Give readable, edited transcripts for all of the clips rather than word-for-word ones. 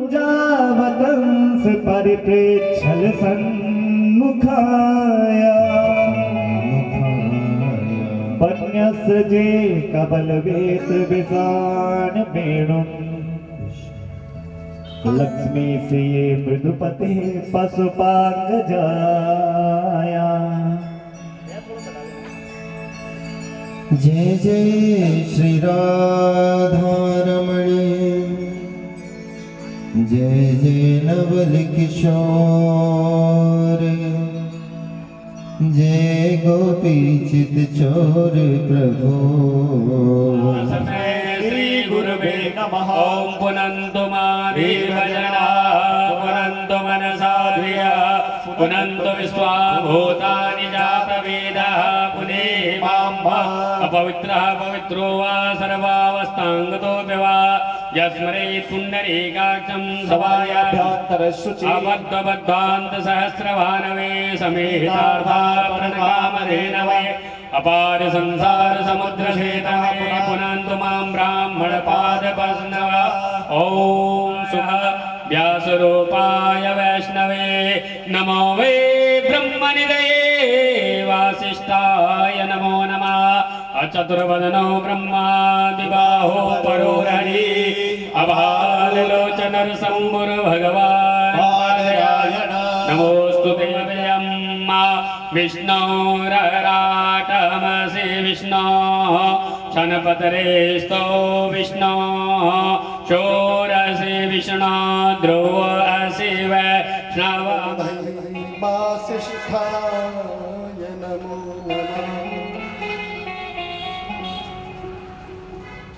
कुंजावतंस परिप्रेक्षल सन्मुखाया पन्यसृजे कबलवेत विसान वेणुं लक्ष्मी सिये मृदुपते पशुपांगजाया। जय जय श्री राधारमणी, जय जय नवल किशोर, जय गोपी चित चोर प्रभु। श्री गुरुवे नमः। ओम पुनन्तु मादे भजना पुनन्तु मनसा धिया पुनन्तु विश्वा भूतानि जात वेदः पुनेहि मां अपवित्रः पवित्रो वा सर्वावस्थांगतो विवा यस्मरेत् पुण्डरीकाक्षं सवायाभ्यन्तरशुचि अबद्धबद्धान्त सहस्रभानवे समेतार्थापरणकामधेनवे अपार संसार समुद्र शेतवे पुनन्तु मां ब्राह्मण पादपस्नव। ओम शुभ व्यासरूपाय वैष्णवे नमो वै ब्रह्मनिधये वासिष्ठाय नमो नमः। अचतुर्वदनो ब्रह्मादिबाहो परोहरि अभाललोचन शम्भुर्भगवान् नमोस्तु देव्यं विष्णोरराटमसि विष्णो शनपतरेस्तो विष्णो शोरसि विष्णो ध्रुव असि वैष्णव वासिष्ठाय नमो नमः।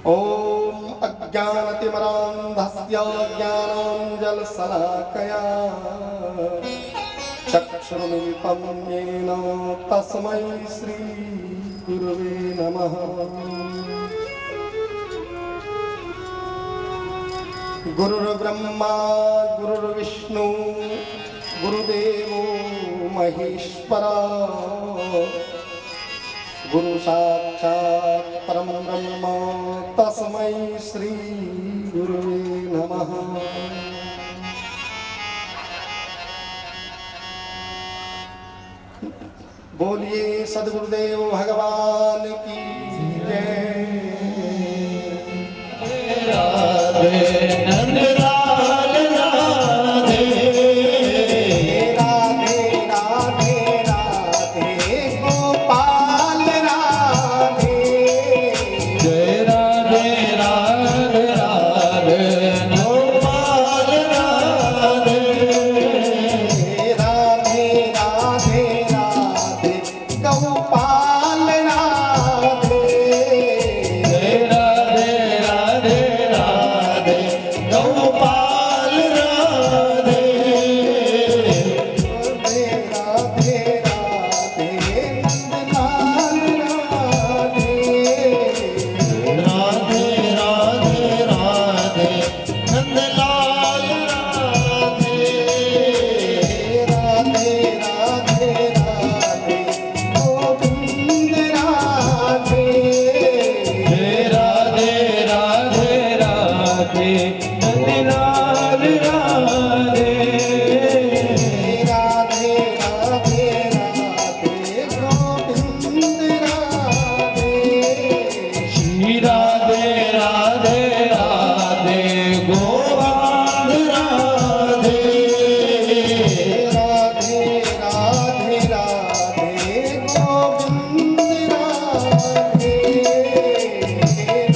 ओम अज्ञानतिमरान्धस्य ज्ञानाञ्जलशलाकया चक्षुरुन्मिलितं येन तस्मै श्री गुरुवे नमः। गुरुर्ब्रह्मा गुरुर्विष्णु गुरुदेवो महेश्वरा गुरु साक्षात् परम ब्रह्म तस्मै श्री गुरुवे नमः। बोलिए सद्गुरुदेव भगवान की जय। राधे नंदलाल राधे राधे राधे राधे गोपाल राधे। जय राधे राधे राधे गोपाल राधे राधे राधे राधे गोपाल राधे। जय राधे राधे राधे गोपाल राधे राधे राधे राधे नंदलाल राधे राधे राधे राधे नंदलाल राधे राधे राधे राधे गोविंद राधे राधे राधे राधे नंदलाल राधे राधे राधे राधे गोविंद राधे। श्री राधे राधे राधे गोविंद राधे राधे राधे राधे गोविंद राधे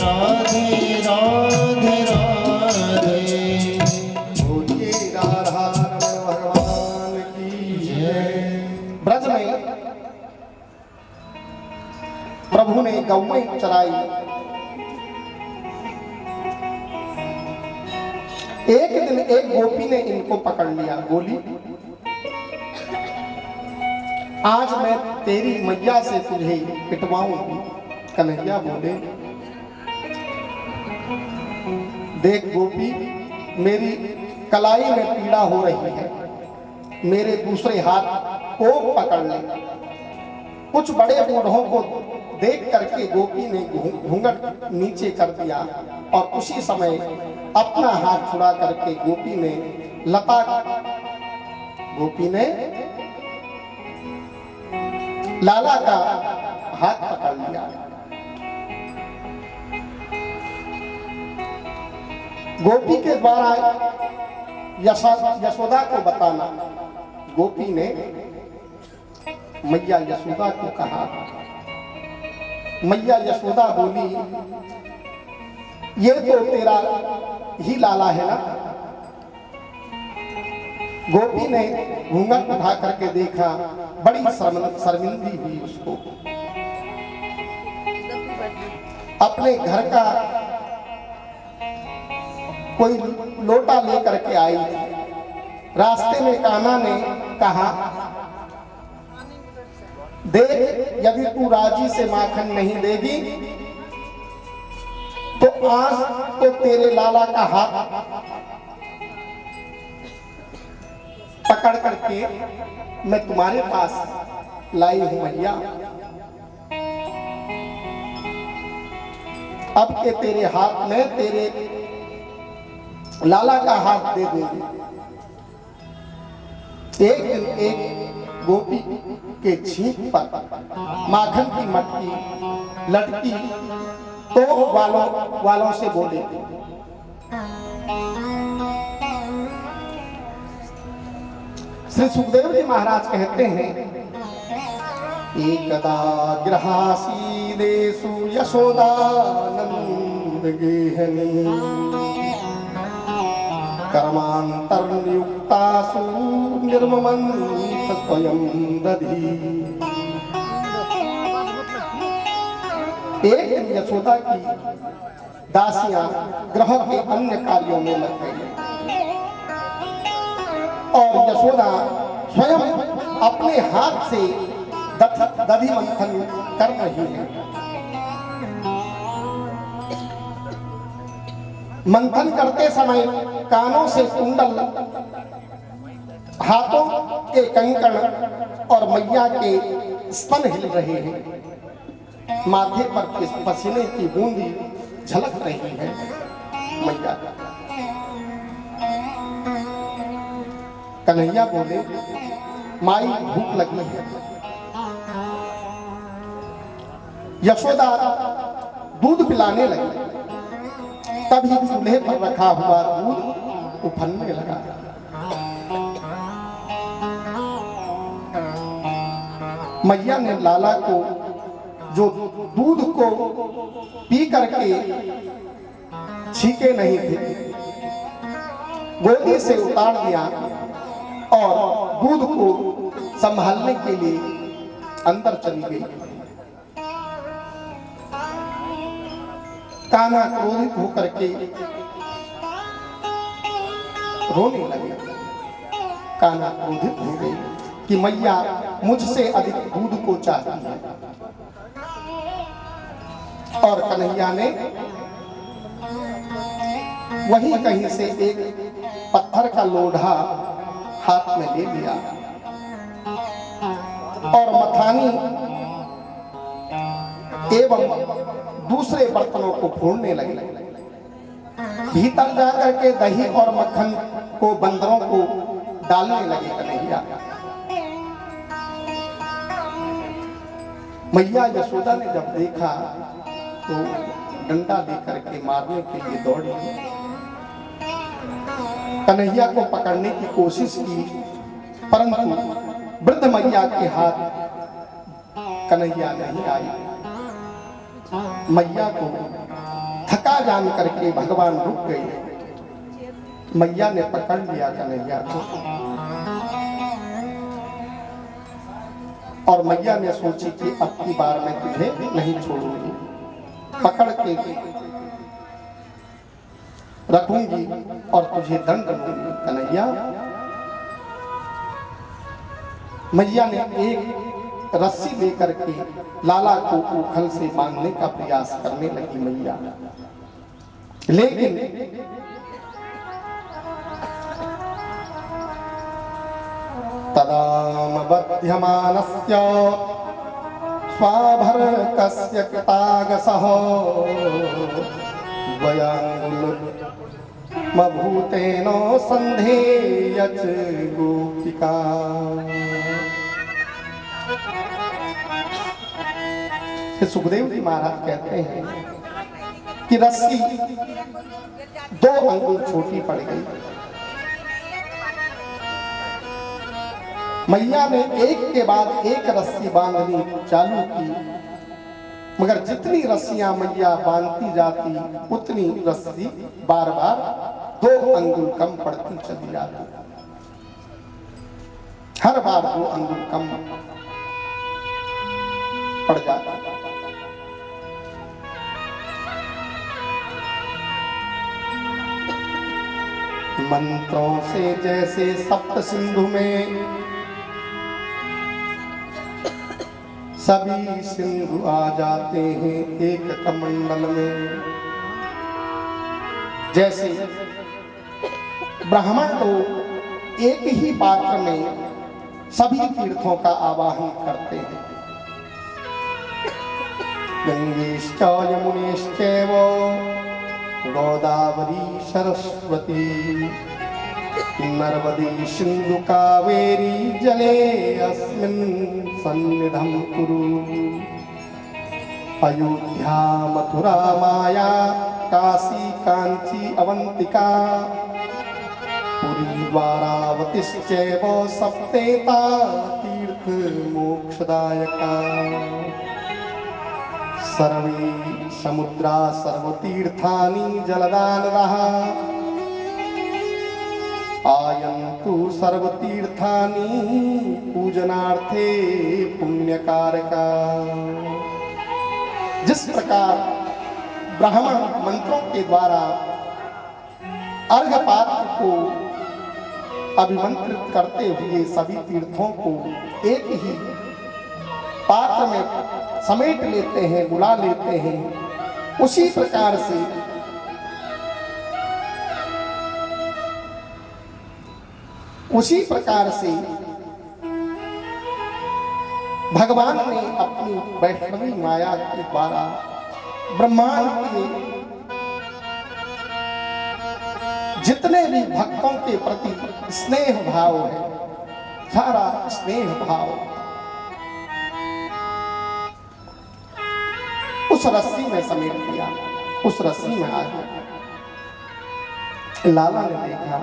राधे राधे राधे। बोलिए राधा रमण भगवान की जय। ब्रज में प्रभु ने गौएं चराई। एक दिन एक गोपी ने इनको पकड़ लिया, बोली आज मैं तेरी मैया से तुझे पिटवाऊंगी। कन्हैया बोले देख गोपी, मेरी कलाई में पीड़ा हो रही है, मेरे दूसरे हाथ को पकड़ ले। कुछ बड़े बूढ़ों को देख करके गोपी ने घूंघट नीचे कर दिया और उसी समय अपना हाथ छुड़ा करके गोपी ने लाला का हाथ पकड़ लिया। गोपी के द्वारा यशोदा को बताना, गोपी ने मैया यशोदा को कहा। मैया यशोदा बोली, ये तो तेरा ही लाला है ना। गोपी ने घूंघट उठा करके देखा, बड़ी शर्मिंदी हुई उसको। अपने घर का कोई लोटा लेकर के आई। रास्ते में कान्हा ने कहा, देख, यदि तू राजी से माखन नहीं देगी तो आज तो तेरे लाला का हाथ पकड़ करके मैं तुम्हारे पास लाई हूं मैया। अब के तेरे हाथ में तेरे लाला का हाथ दे दूंगी। एक दिन एक गोपी के छींक पर माखन की मटकी लटकी तो वालों से बोले, श्री सुखदेव जी महाराज कहते हैं, एकदा गृहासीदेषु यशोदानंद गेहनी कर्मांतर्नियुक्तासु निर्ममन्त स्वयं दधी। एक दिन यशोदा की दासियां ग्रह के अन्य कार्यों में लग गई और यशोदा स्वयं अपने हाथ से दधी मंथन कर रही है। मंथन करते समय कानों से कुंडल, हाथों के कंकण और मैया के स्तन हिल रहे हैं। माथे पर पसीने की बूंदी झलक रही है। मैया कन्हैया बोले, माई भूख लगी है। यशोदा दूध पिलाने लगी, तभी चूल्हे पर रखा हुआ दूध उफनने लगा। मैया ने लाला को जो दूध को पी करके छीके नहीं थे, गोदी से उतार दिया और दूध को संभालने के लिए अंदर चली गई। कान्हा क्रोधित होकर के रोने लगे। कान्हा क्रोधित हो गई कि मैया मुझसे अधिक दूध को चाहती है। और कन्हैया ने वहीं कहीं से एक पत्थर का लोढ़ा हाथ में ले लिया और मथानी एवं दूसरे बर्तनों को फोड़ने लगे। भीतर जाकर के दही और मक्खन को बंदरों को डालने लगे कन्हैया। मैया यशोदा ने जब देखा तो डंडा लेकर के मारने के लिए दौड़ी। कन्हैया को पकड़ने की कोशिश की, परंतु वृद्ध मैया के हाथ कन्हैया नहीं आई। मैया को थका जान करके भगवान रुक गए। मैया ने पकड़ लिया कन्हैया को और मैया ने सोची कि अब की बार मैं तुझे नहीं छोड़ूंगी, पकड़ के रखूंगी और तुझे दंड दूंगी। कन्हैया, मैया ने एक रस्सी लेकर के लाला को उखल से बांधने का प्रयास करने लगी मैया, लेकिन तदाम बध्यमानस्य स्वाभर कस्य कृतागसहो द्वयाङ्गुल मभूतेनो संधेयच गोपिका। सुखदेव जी महाराज कहते हैं कि रस्सी 2 अंगुल छोटी पड़ गई। मैया ने एक के बाद एक रस्सी बांधनी चालू की, मगर जितनी रस्सियां मैया बांधती जाती उतनी रस्सी बार बार 2 अंगुल कम पड़ती चली जाती। हर बार 2 अंगुल कम पड़ जाता। मंत्रों से जैसे सप्त सिंधु में सभी सिंधु आ जाते हैं एक कमंडल में। जैसे ब्राह्मण लोग एक ही पात्र में सभी तीर्थों का आवाहन करते हैं। गंगेश्च यमुनेश्चैव गोदावरी सरस्वती नर्मदे सिंधु कावेरी जले अस्मिन् सन्निधं कुरु। अयोध्या मथुरा माया काशी कांची अवंतिका पुरी द्वारावतिश्चैव सप्तेता तीर्थ मोक्षदायका। सर्वे समुद्रा सर्वतीर्थानि जलदानदः आयन्तु सर्वतीर्थानि पूजनार्थे पुण्यकारका। जिस प्रकार ब्राह्मण मंत्रों के द्वारा अर्घ पात्र को अभिमंत्रित करते हुए सभी तीर्थों को एक ही पात्र में समेट लेते हैं, बुला लेते हैं, उसी प्रकार से भगवान ने अपनी वैष्णवी माया के द्वारा ब्रह्मांड के जितने भी भक्तों के प्रति स्नेह भाव है, सारा स्नेह भाव उस रस्सी में समेट दिया, उस रस्सी में आ गया। लाला ने देखा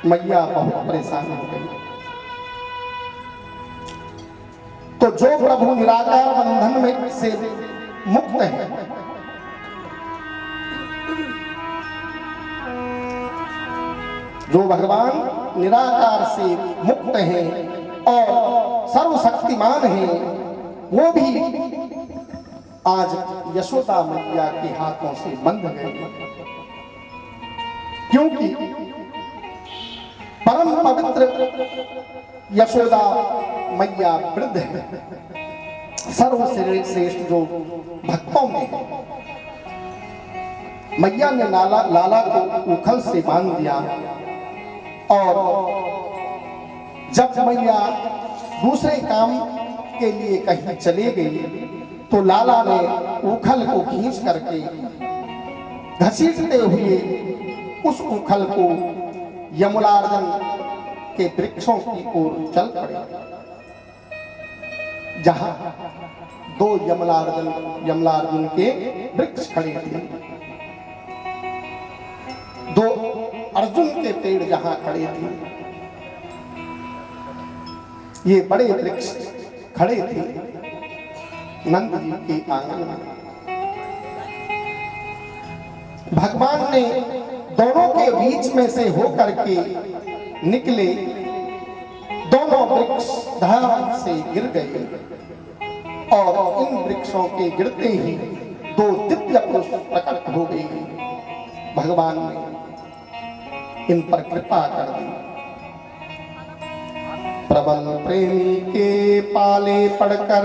मैया बहुत परेशान हो गई। तो जो प्रभु निराकार बंधन में से मुक्त है, जो भगवान निराकार से मुक्त हैं और सर्वशक्तिमान हैं, वो भी आज यशोदा मैया के हाथों से बंध गए। क्योंकि परम पवित्र यशोदा मैया वृद्ध है, सर्वश्रेष्ठ जो भक्तों में है। मैया ने लाला को उखल से बांध दिया और जब मैया दूसरे काम के लिए कहीं चले गई तो लाला ने उखल को खींच करके घसीटते हुए उस उखल को यमलार्जन के वृक्षों की ओर चल पड़े, जहां 2 यमलार्जुन के वृक्ष खड़े थे। 2 अर्जुन के पेड़ जहां खड़े थे, ये बड़े वृक्ष खड़े थे नंद जी के आंगन में। भगवान ने दोनों के बीच में से होकर के निकले, दोनों वृक्ष धड़ से गिर गए और इन वृक्षों के गिरते ही 2 दिव्य पुरुष प्रकट हो गए। भगवान ने इन पर कृपा कर दी। प्रबल प्रेमी के पाले पड़कर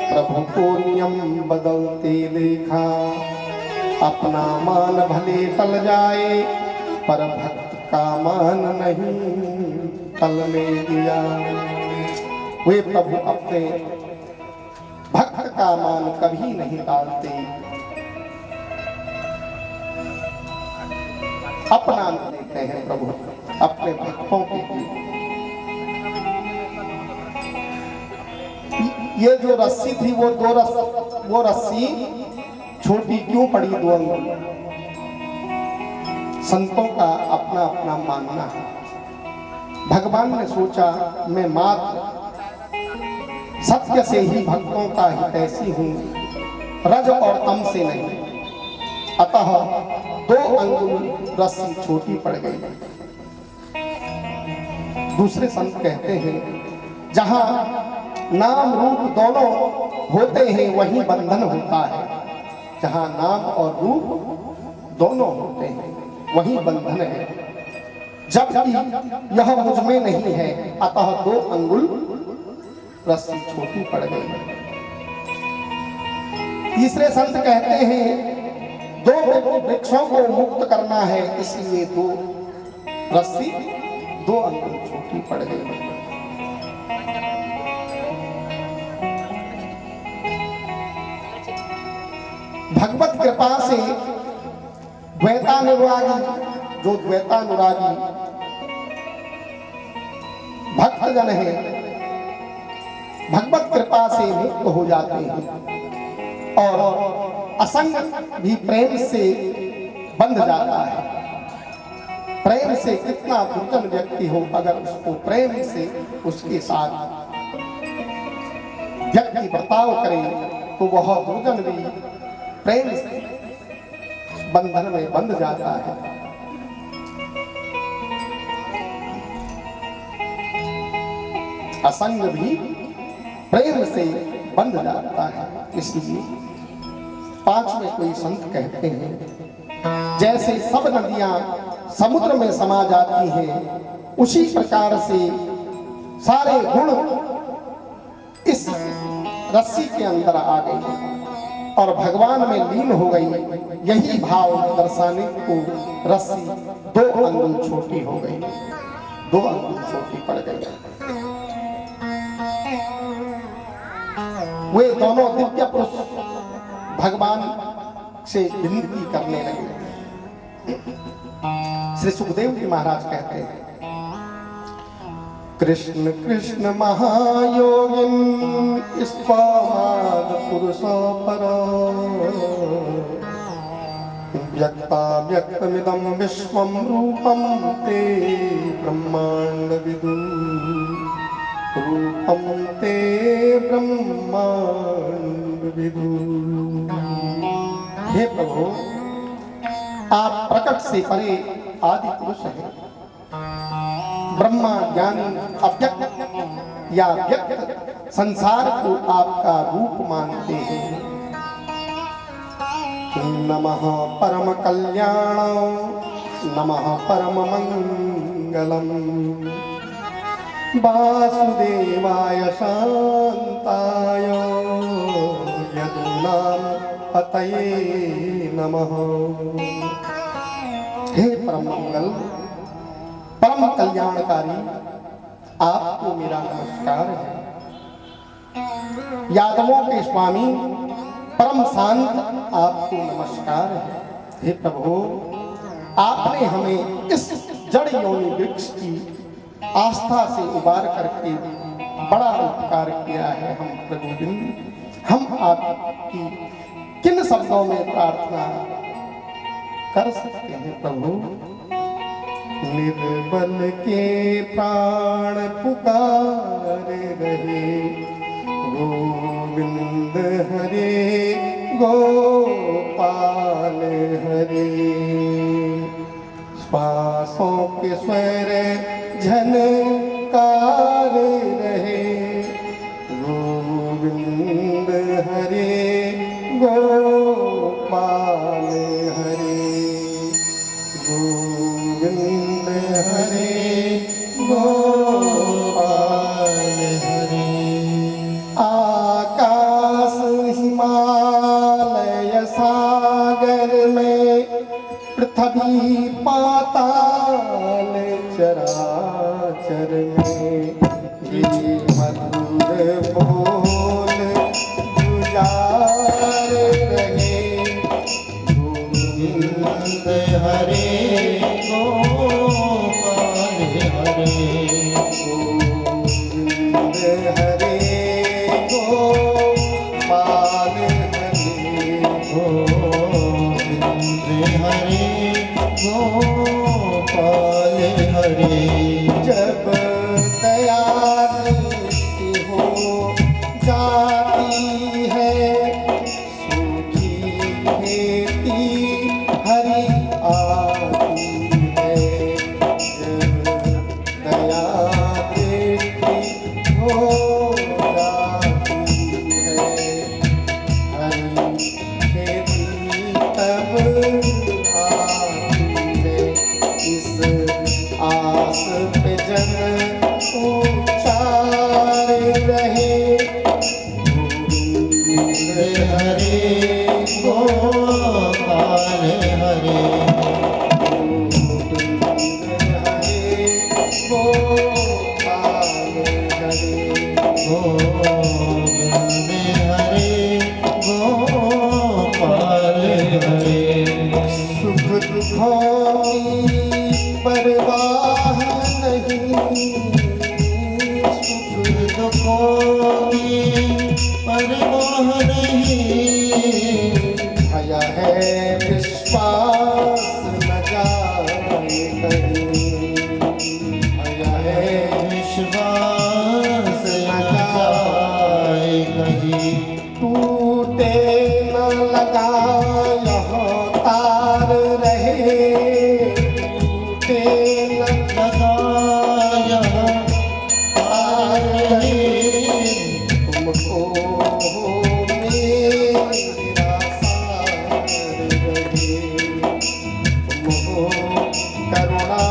प्रभु को नियम बदलते देखा, अपना मान भले टल जाए पर भक्त का मान नहीं टलने दिया। वे प्रभु अपने भक्त का मान कभी नहीं टालते, अपना लेते हैं प्रभु अपने भक्तों के लिए। ये जो रस्सी थी वो रस्सी छोटी क्यों पड़ी 2 अंगुल? संतों का अपना अपना मानना है। भगवान ने सोचा मैं मात्र सत्य से ही भक्तों का हितैषी हूं, रज और तम से नहीं, अतः 2 अंगुल रस्सी छोटी पड़ गई। दूसरे संत कहते हैं जहां नाम रूप दोनों होते हैं वहीं बंधन होता है। जहां नाम और रूप दोनों होते हैं वहीं बंधन है, जबकि यह मुझ में नहीं है, अतः 2 अंगुल रस्सी छोटी पड़ गई। तीसरे संत कहते हैं 2 वृक्षों को मुक्त करना है, इसलिए 2 रस्सी 2 अंगुल छोटी पड़ गई। भगवत कृपा से द्वैतानुरागी जो द्वैतानुरागी भक्तजन है भगवत कृपा से मुक्त हो जाते हैं और असंग भी प्रेम से बंध जाता है। प्रेम से कितना दुर्जन व्यक्ति हो, अगर उसको प्रेम से उसके साथ व्यक्ति बर्ताव करे तो वह दुर्जन भी प्रेम से बंधन में बंध जाता है। असंग भी प्रेम से बंध जाता है। इसलिए 5वें कोई संत कहते हैं जैसे सब नदियां समुद्र में समा जाती हैं, उसी प्रकार से सारे गुण इस रस्सी के अंदर आ गई और भगवान में लीन हो गई। यही भाव दर्शाने को रस्सी 2 अंगुल छोटी हो गई, 2 अंगुल छोटी पड़ गई। वे दोनों दिव्य पुरुष भगवान से विनती करने लगे। श्री सुखदेव जी महाराज कहते हैं कृष्ण कृष्ण महायोगिन स्त्वामाद पुरुषो परो व्यक्ता व्यक्तमिदं विश्वं रूपं ते ब्रह्मांड विदु रूपं ते ब्रह्मांड विदु। हे प्रभु, आप प्रकट से परे आदि पुरुष हैं, ब्रह्मा ज्ञानी अव्यक्त या व्यक्त संसार को आपका रूप मानते हैं। नमः परम कल्याण नमः परम मंगलम वासुदेवाय शांताय यदुनाम पतये नमः। हे परम मंगल परम कल्याणकारी, आपको मेरा नमस्कार है। यादवों के स्वामी परम शांत, आपको नमस्कार है। हे प्रभु, आपने हमें इस जड़ योनि वृक्ष की आस्था से उबार करके बड़ा उपकार किया है। हम प्रभुविंद, हम आपकी किन शब्दों में प्रार्थना कर सकते हैं प्रभु। निर्बल के प्राण पुकारे रहे, गोविंद हरे गोपाल हरे। श्वासों के स्वर झनकार रहे, गोविंद हरे गोपाल हरे। गोविंद हरे गोपाल हरे। आकाश हिमालय सागर में, पृथ्वी पाताल चराचर में, ये मधुर बोल गुजा हरे गोविंद हरे गोपाल हरे गोविंद हरे गोपाल हरे जब दया दृष्टि हो जाती है सूखी खेती हरी आती है जब दया दृष्टि हो जाती है हरी खेती तब आती है इस आस पे जन उचार रहे गोविंद हरे गोपाल हरे गोविंद हरे गोपाल हरे गोविंद हरे गोपाल हरे सुख दुखों की परवाह नहीं सुख दुखों की परवाह नहीं भय है विश्वास न जाए कहीं भय है विश्वास न जाए कहीं टूटे न लगा यहाँ तार रहे टूटे न लगाया तार रहे तुमको मेरा सार रहे तुमको करुणा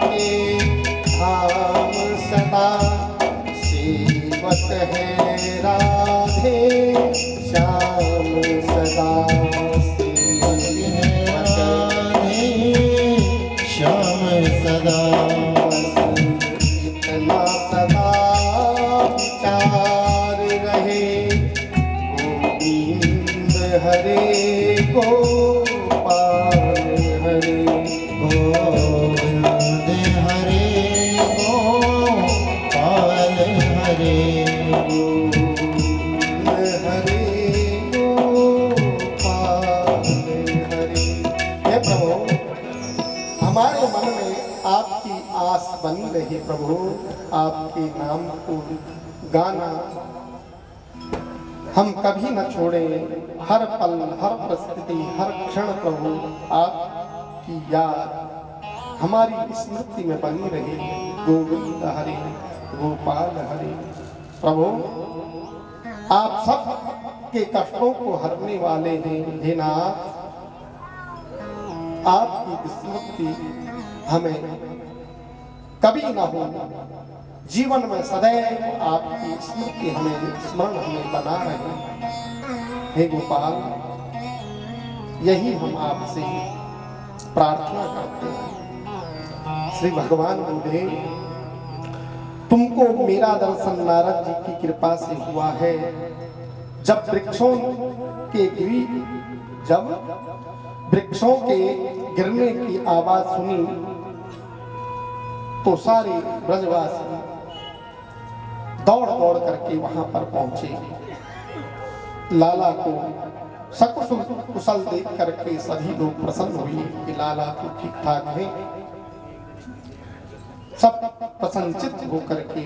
के धाम सदा सेवत है राधे श्याम सदा सेवत है राधे श्याम सदा बस इतना सदा विचार रहे गोविंद हरे गोपाल हरे गोविंद हरे गोपाल हरे गोविंद हरे गोपाल हरे। हे प्रभु हमारे मन में आपकी आस बनी रही प्रभु आपके नाम को गाना हम कभी न छोड़े हर पल हर परिस्थिति हर क्षण प्रभु आपकी याद हमारी स्मृति में बनी रहे गोविंद हरे गोपाल हरे। प्रभु आप सब के कष्टों को हरने वाले हैं हे नाथ आपकी स्मृति हमें कभी न हो जीवन में सदैव आपकी स्मृति हमें स्मरण हमें बना रहे हे गोपाल यही हम आपसे प्रार्थना करते हैं। श्री भगवान बोले तुमको मेरा दर्शन नारद जी की कृपा से हुआ है जब वृक्षों के गिरने की आवाज सुनी तो सारे ब्रजवासी दौड़ दौड़ करके वहां पर पहुंचे लाला को सकुशल कुशल देख करके सभी लोग प्रसन्न हुए कि लाला तो ठीक ठाक है सब प्रसन्नचित होकर के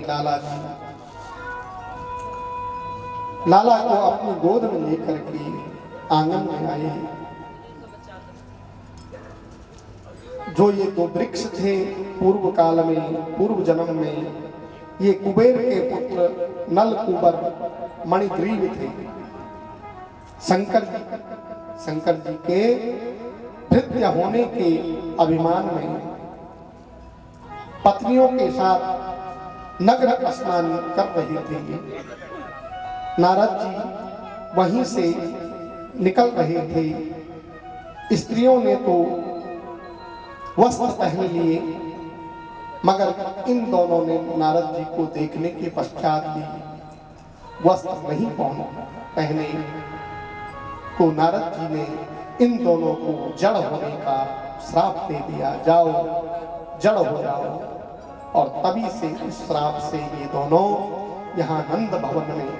लाला को अपनी गोद में लेकर के आंगन में आए जो ये दो वृक्ष थे पूर्व काल में पूर्व जन्म में ये कुबेर के पुत्र नल कुबर मणिग्रीव थे शंकर जी के भृत्य होने के अभिमान में पत्नियों के साथ नग्न स्नान कर रहे थे नारद जी वहीं से निकल रहे थे स्त्रियों ने तो वस्त्र पहन लिए मगर इन दोनों ने नारद जी को देखने के पश्चात भी वस्त्र नहीं पहने तो नारद जी ने इन दोनों को जड़ होने का श्राप दे दिया जाओ जड़ हो जाओ और तभी से इस श्राप से ये दोनों यहाँ नंद भवन में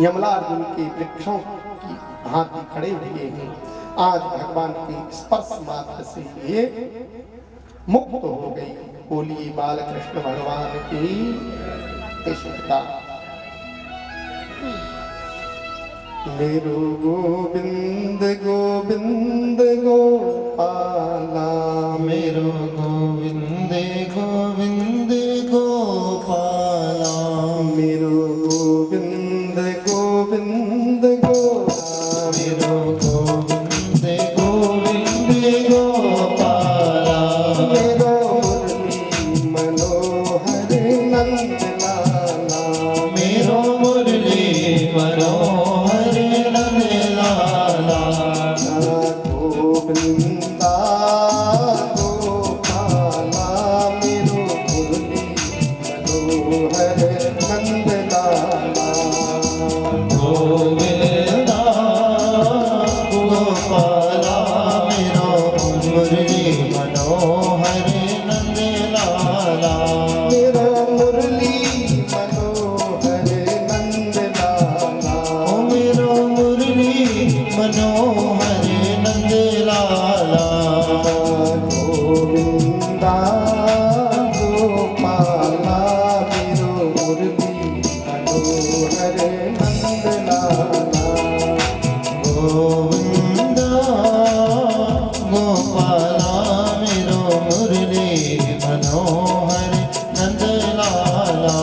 यमला अर्जुन के वृक्षों की भांति खड़े हुए हैं। आज भगवान के स्पर्श मात्र से ये मुक्त हो गई। बोलिए बालकृष्ण भगवान की कृष्णता। मेरो गोविंद गोविंद गोपाला, मेरो गोविंद गोविंद गोपाला, मेरो गोविंद गोविंद गोपाला, मेरो गोविंद गोविंद गोपाला, मेरो मुरली मनोहर नंद लाला, मेरो मुरली मनोहर नंद लाला, गोविंदा गोपाला, मेरो मुरली मनोहर नंद लाला, गोविंदा गोपाला, मेरो मुरली मनोहर नंद लाला, मेरो मुरली मनोहर नंद लाला, ओ मेरो मुरली मनोहर नंद लाला, गोविंदा गोपाला, मेरो मुरली मनोहर नंद लाला, गोविंदा गोपाला, मेरो मुरली मनोहर नंद लाला,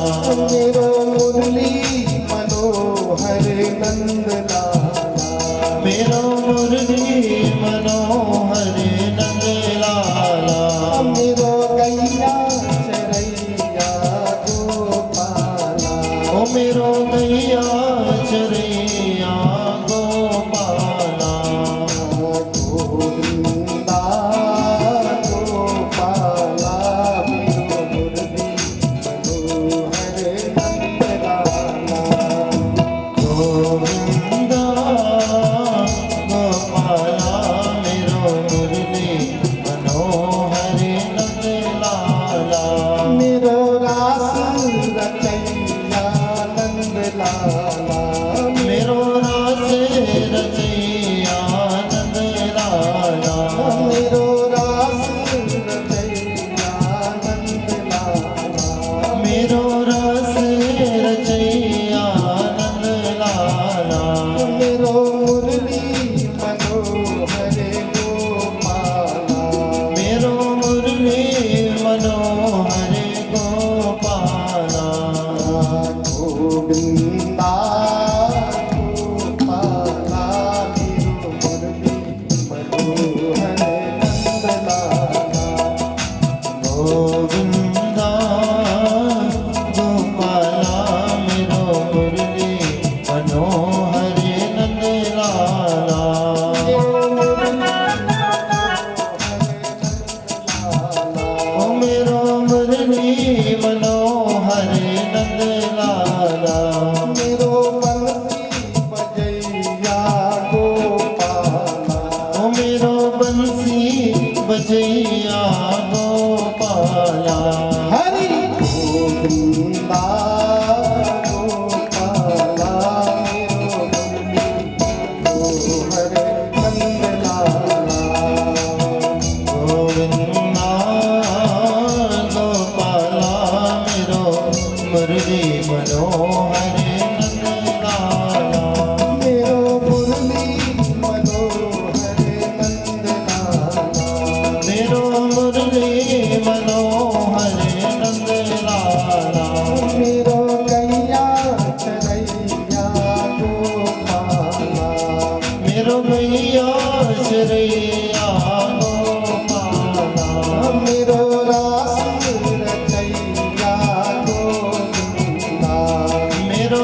मेरो मुरली मनोहर नंद लाला, मेरो मुरली मनोहर नंद लाला, मेरो गैया चरैया गोपाला, ओ मेरो गैया चरैया गोपाला, गोविंदा गोपाला, मेरो मुरली मनोहर नंद लाला, गोविंदा गोपाला, मेरो मुरली मनोहर नंद लाला, मेरो रास रचैया नंद लाला, मेरो रास रचैया नंद लाला, मेरो रास रचैया नंद लाला, मेरो रस रचैया नंद लाला, मेरो मुरली मनोहर गोपाला, मेरो मुरली मनोहर गोपाला, गोविंदा गोपाला, मेरो मुरली मनोहर नंद लाला, गोविंदा गोपाला, मेरो मुरली मनोहर नंद लाला, ओ मेरो मुरली मनोहर नंद लाला, मेरो बंसी बजैया गोपाला, ओ मेरो बंसी बजैया गोपाला, हरि गोविंदा गोपाला, मेरो मुरली मनोहर नंद लाला, गोविंदा गोपाला, मेरो मुरली मनोहर नंद लाला, मेरो मुरली मनोहर नंद लाला, मेरो मुरली मनोहर नंद लाला, मेरो गैया चरैया गोपाला, मेरो गैया चरैया गोपाला, मेरो रास रचैया गोविंदा, मेरो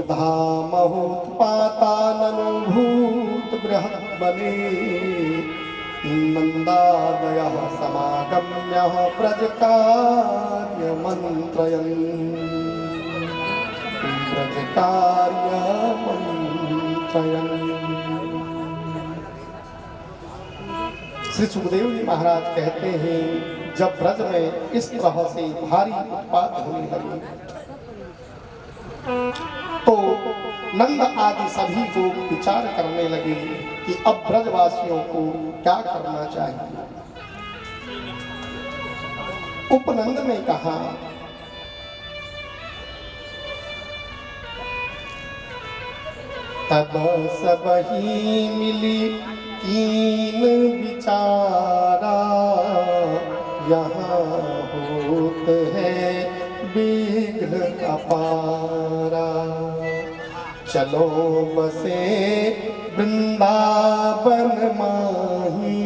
सुधामहोत्पाताननुभूत बृहद्बले नन्दादयः समागम्यः व्रजकार्यमन्त्रयन्। श्री सुखदेव जी महाराज कहते हैं, जब ब्रज में इस तरह से भारी उत्पात होने लगे तो नंद आदि सभी लोग विचार करने लगे कि अब ब्रजवासियों को क्या करना चाहिए। उपनंद ने कहा, तब सब ही मिली कीन विचारा, यहाँ होत है विघ्न अपारा। चलो बसे वृंदावन माही,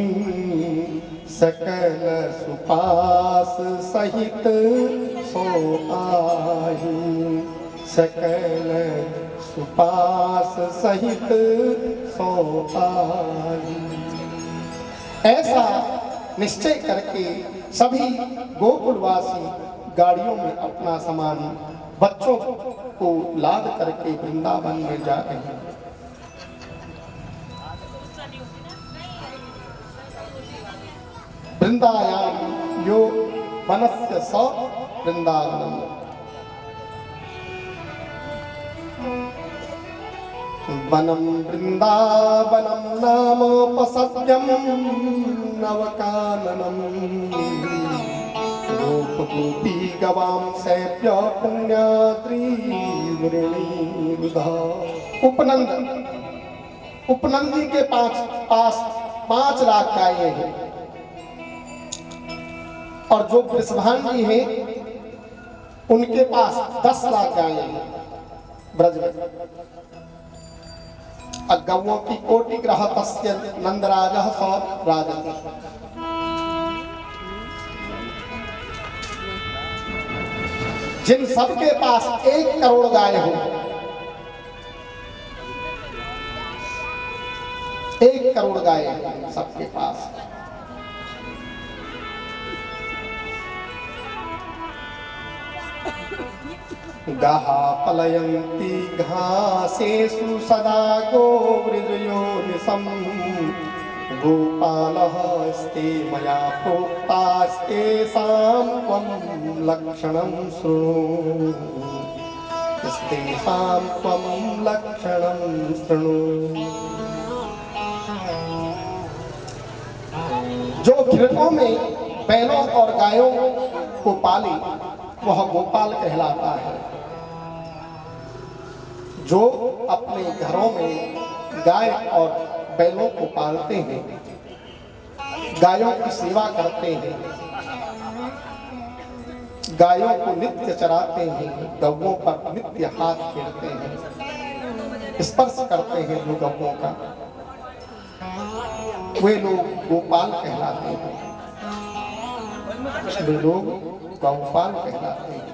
सकल सुपास सहित सो आही। सकल सुपास सहित सो आही। ऐसा निश्चय करके सभी गोकुलवासी गाड़ियों में अपना सामान बच्चों को लाद करके वृंदावन में जा रहे हैं। वृंदायाम यो वनस्य स वृंदावनम। वनम वृंदावनम नामोपसत्यम नवकाननम। गोप गोपी गवाम सैप्य पुण्याद्री वृणीरुधा। उपनंद जी के पास 5 लाख गायें हैं और जो वृषभान जी हैं उनके पास 10 लाख गायें हैं ब्रज में। गौओं की कोटि ग्रह तस्य नंदराजः स राजति। जिन सबके पास 1 करोड़ गाय हो, 1 करोड़ गाय है सबके पास। गाहा पलयन्ति घासेषु सदा गोवृजयोनिसं। गोपालः स्ते मया प्रोक्तास्तेषां त्वं लक्षणं शृणु। स्तेषां त्वं लक्षणं शृणु। जो घृतों में बैलों और गायों को पाले वह गोपाल कहलाता है। जो अपने घरों में गाय और बैलों को पालते हैं, गायों की सेवा करते हैं, गायों को नित्य चराते हैं, गौओं पर नित्य हाथ फेरते हैं, स्पर्श करते हैं जो गौओं का, वे लोग गोपाल कहलाते हैं। वे लोग गौपाल कहलाते हैं।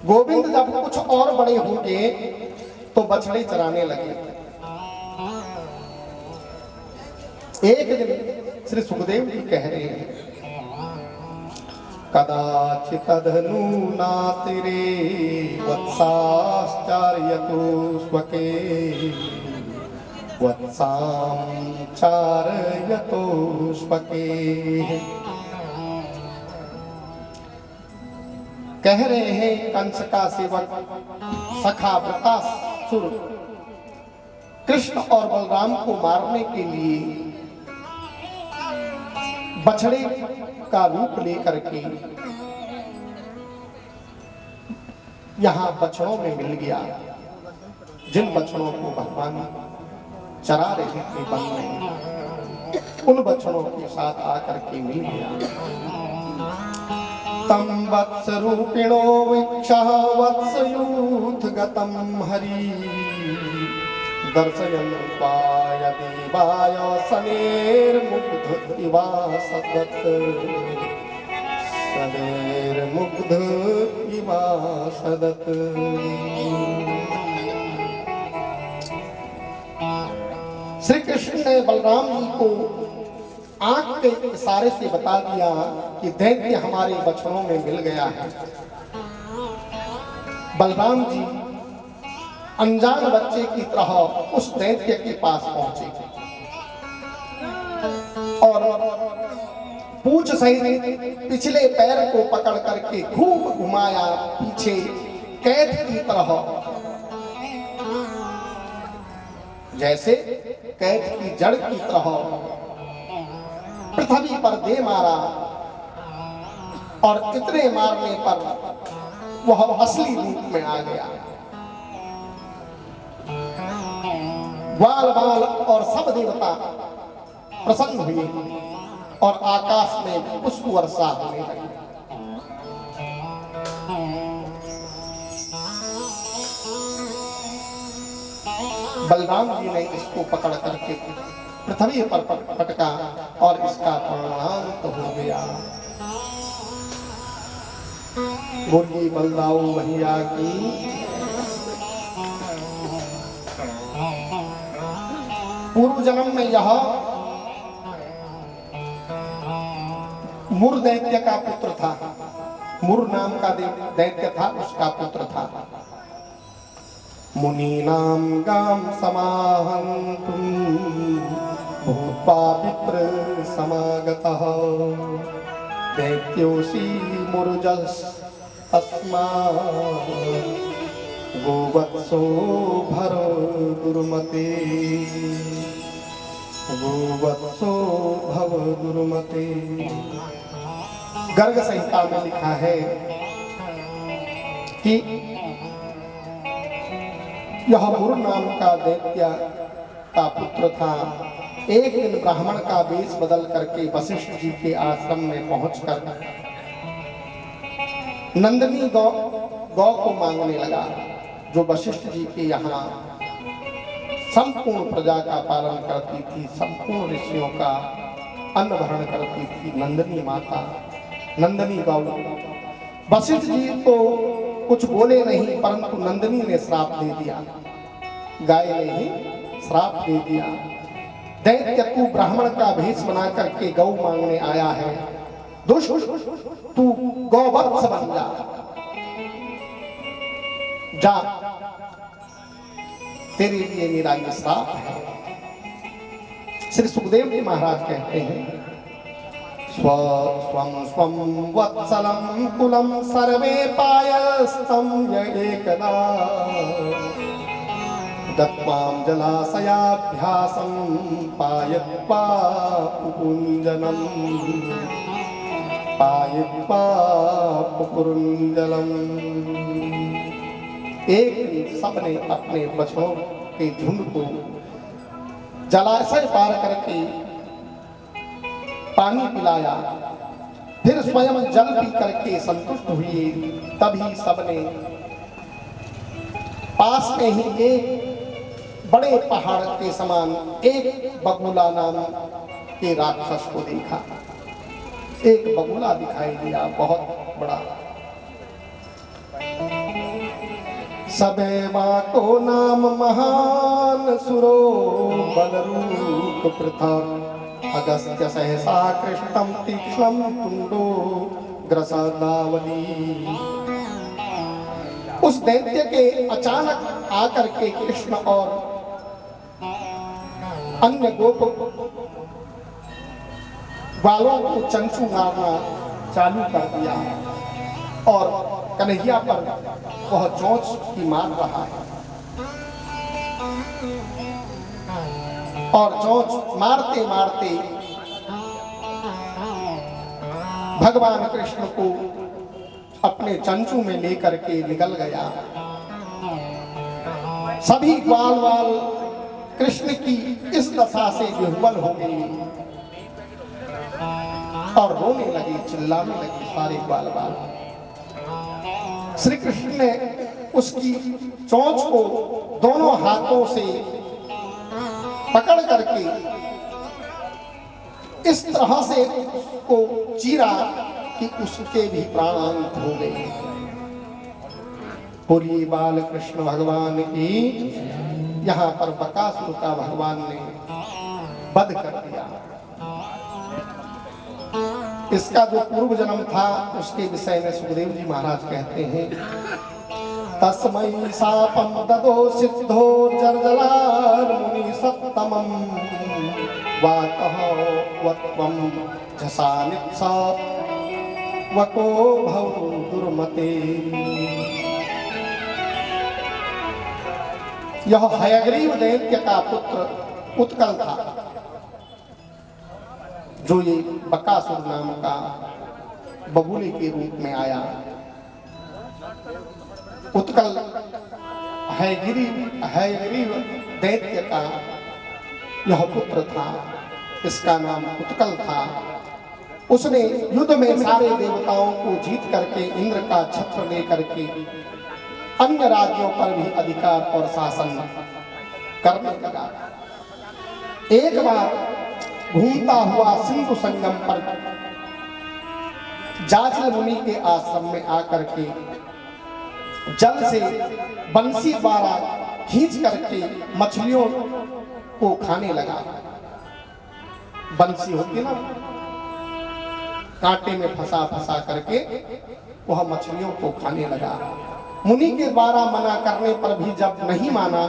गोविंद जब कुछ और बड़े होंगे तो बछड़े चराने लगे। एक दिन श्री सुखदेव जी कह रहे हैं, कदाचित् धनु नातिरे वत्साश्चार्यतो स्वके। वत्सां चारयतो स्वके। कह रहे हैं कंस का सेवक सखा वृतासुर कृष्ण और बलराम को मारने के लिए बछड़े का रूप लेकर के यहाँ बछड़ों में मिल गया। जिन बछड़ों को भगवान चरा रहे थे वन में, उन बछड़ों के साथ आकर के मिल गया। तम वत्स रूपिणो वीक्षः वत्सयूथ गतम हरि। दर्शयन् पाय देवाय सनेर्मुग्ध इवासदत्। स सदैर्मुग्ध इवा सदत। श्री कृष्ण ने बलराम जी को आंख के इशारे से बता दिया कि दैत्य हमारे बछड़ों में मिल गया है। बलराम जी अनजान बच्चे की तरह उस दैत्य के पास पहुंचे और पूंछ सहित पिछले पैर को पकड़ करके खूब घुमाया पीछे कैद की तरह, जैसे कैद की जड़ की तरह पृथ्वी पर दे मारा और इतने मारने पर वह असली रूप में आ गया। बाल बाल और सब देवता प्रसन्न हुए और आकाश में पुष्प वर्षा होने लगी। बलराम जी ने इसको पकड़ करके पृथ्वी पर पटका और इसका प्राणांत हो गया। बोलिए बलदाऊ भैया की। पूर्व जन्म में यह मुर दैत्य का पुत्र था। मुर नाम का दैत्य था, उसका पुत्र था। मुनीनाम गाम समाहंतुम भूत्वा विप्र समागतः दैत्योसी मुरुजस् तस्मात् गोवत्सो भरो दुर्मते गोवत्सो भव दुर्मते। गर्ग संहिता में लिखा है कि यह मुर नाम का दैत्य का पुत्र था। एक दिन ब्राह्मण का वेश बदल करके वशिष्ठ जी के आश्रम में पहुंचकर नंदिनी गौ को मांगने लगा, जो वशिष्ठ जी के यहाँ संपूर्ण प्रजा का पालन करती थी, संपूर्ण ऋषियों का अन्न भरण करती थी। नंदिनी माता, नंदिनी गौ। वशिष्ठ जी तो कुछ बोले नहीं, परंतु नंदिनी ने श्राप दे दिया। गाय ने ही श्राप दे दिया, दैत्य तू ब्राह्मण का भेष बना करके गौ मांगने आया है, दुष्ट तू गौवत्स बन जा, जा तेरे लिए मेरा ये श्राप है। श्री सुखदेव जी महाराज कहते हैं स्वं स्वं वत्सलम कुलम सर्वे पायस्तम एकदा दत्वाम जलाशयाभ्यासम पायत्वा पुकुंजनम पायत्वा पुकुंजलम। एक दिन सबने अपने बछड़ों के झुंड को जलाशय पार करके पानी पिलाया, फिर स्वयं जल पी करके संतुष्ट हुए। तभी सबने पास में ही एक बड़े पहाड़ के समान एक बगुला नाम के राक्षस को देखा। एक बगुला दिखाई दिया, बहुत बड़ा। सबे माँ को नाम महान सुरो बलरूप प्रथा अगस्त्य सहसा कृष्णम तीक्ष्णम तुंडो ग्रसदावली। उस दैत्य के अचानक आकर के कृष्ण और अन्य गोप बालों को चंचू मारना चालू कर दिया और कन्हैया पर वह चोंच की मार रहा है और चोंच मारते मारते भगवान कृष्ण को अपने चंचू में लेकर के निकल गया। सभी ग्वाल वाल कृष्ण की इस दशा से विह्वल हो गई और रोने लगी, चिल्लाने लगी सारे ग्वाल वाल। श्री कृष्ण ने उसकी चोंच को दोनों हाथों से पकड़ करके इस तरह से उसको चीरा कि उसके भी प्राण हो गए। बोलिए बाल कृष्ण भगवान की। यहाँ पर बकासुर का भगवान ने वध कर दिया। इसका जो पूर्व जन्म था उसके विषय में सुखदेव जी महाराज कहते हैं, तस्मै शापम ददो सिद्धो जर्जलार मुनि सत्तमम वातः वत्वम झसानित्सा वको भव दुर्मते। यह हयग्रीव दैत्य का पुत्र उत्कल था, जो ये बकासुर नाम का बगुले के रूप में आया। उत्कल हयग्रीव दैत्य का यह पुत्र था, इसका नाम उत्कल था। उसने युद्ध में सारे देवताओं को जीत करके इंद्र का छत्र लेकर के अन्य राज्यों पर भी अधिकार और शासन करने लगा। एक बार घूमता हुआ सिंधु संगम पर जाजल मुनि के आश्रम में आकर के जल से बंसी द्वारा खींच करके मछलियों को खाने लगा। बंसी होती ना, कांटे में फंसा फंसा करके वह मछलियों को खाने लगा। मुनि के द्वारा मना करने पर भी जब नहीं माना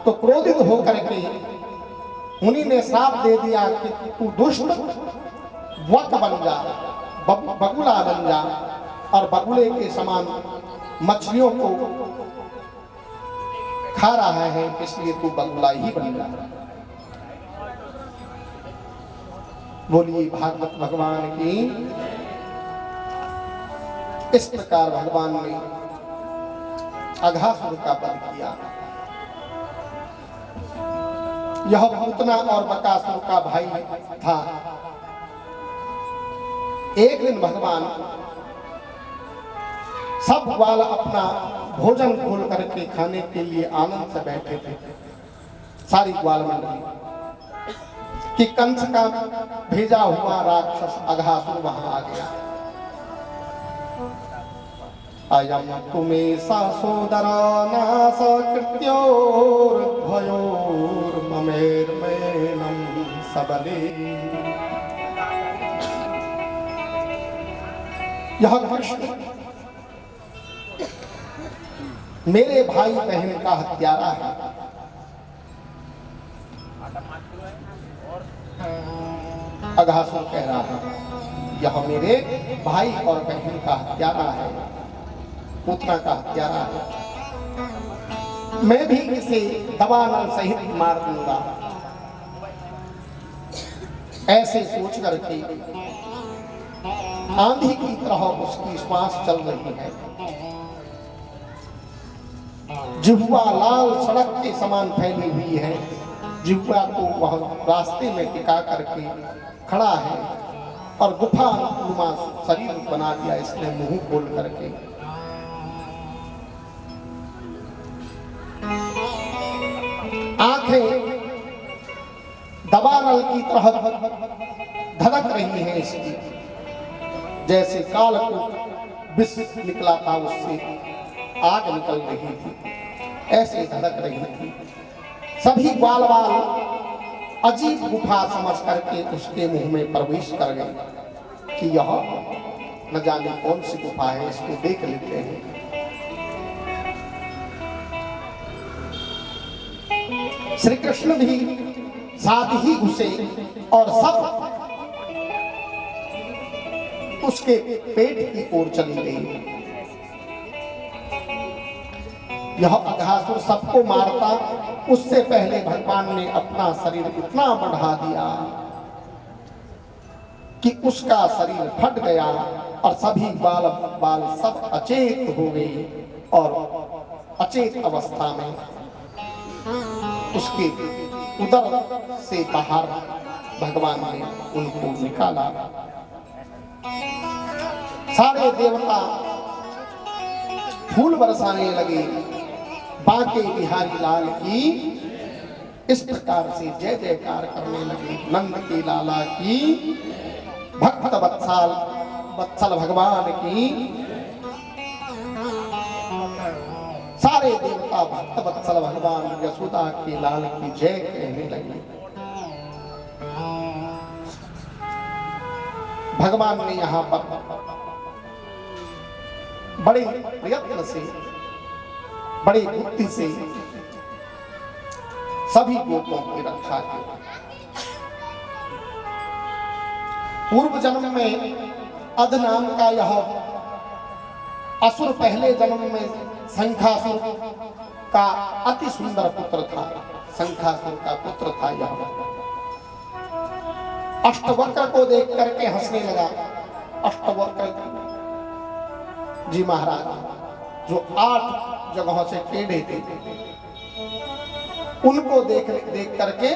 तो क्रोधित होकर के मुनि ने श्राप दे दिया कि तू दुष्ट वक बन जा, बगुला बन जा, और बगुले के समान मछलियों को खा रहा है, इसलिए तू बगुला ही बन जा। बोलिए भागवत भगवान की। इस प्रकार भगवान ने अघासुर का वध किया। यह पूतना और बकासुर का भाई था। एक दिन भगवान सब ग्वाल अपना भोजन खोल करके खाने के लिए आनंद से बैठे थे, सारी ग्वाल मंडली, कि कंस का भेजा हुआ राक्षस अघासुर वहां आ गया। अयम तुम्हें सोदरा नाश कृत्योर भयोर ममेर मेनम सबले। यह कृष्ण मेरे भाई बहन का हत्यारा है। अघासुर कह रहा है, यह मेरे भाई और बहन का हत्यारा है, पुतना का हत्यारा है। मैं भी इसे दबानल सहित मार दूंगा। ऐसे सोच करके आंधी की तरह उसकी श्वास चल रही है। जिह्वा लाल सड़क के समान फैली हुई है। जिह्वा को वह रास्ते में टिका करके खड़ा है और गुफा नुमा शरीर बना दिया इसने मुंह खोल करके। आंखें दबानल की तरह धड़क रही है इसकी, जैसे काल को विष निकला था उससे आग निकल रही थी, ऐसे धड़क रही थी। सभी ग्वाल बाल अजीब गुफा समझ करके उसके मुंह में प्रवेश कर गए कि यह न जाने कौन सी गुफा है, इसको देख लेते हैं। श्री कृष्ण भी साथ ही घुसे और सब उसके पेट की ओर चली गई। यह अघासुर सबको मारता, उससे पहले भगवान ने अपना शरीर इतना बढ़ा दिया कि उसका शरीर फट गया और सभी बाल बाल सब अचेत हो गए और अचेत अवस्था में उसके उदर से बाहर भगवान ने उनको निकाला। सारे देवता फूल बरसाने लगे। बांके बिहारी लाल की इस प्रकार से जय जयकार करने लगे। नंद के लाला की, भक्त वत्सल वत्सल भगवान की, सारे देवता भक्त वत्सल भगवान यशोदा के लाल की जय कहने लगे। भगवान ने यहाँ पर बड़े प्रयत्न से, बड़ी बुद्धि से सभी गोपों की रक्षा की। पूर्व जन्म में अध नाम का यह असुर पहले जन्म में शंखासुर का अति सुंदर पुत्र था। शंखासुर का पुत्र था यह। अष्टवक्र को देख करके हंसने लगा। अष्टवक्र जी महाराज जो 8 जगहों से टेढ़े थे, उनको देख करके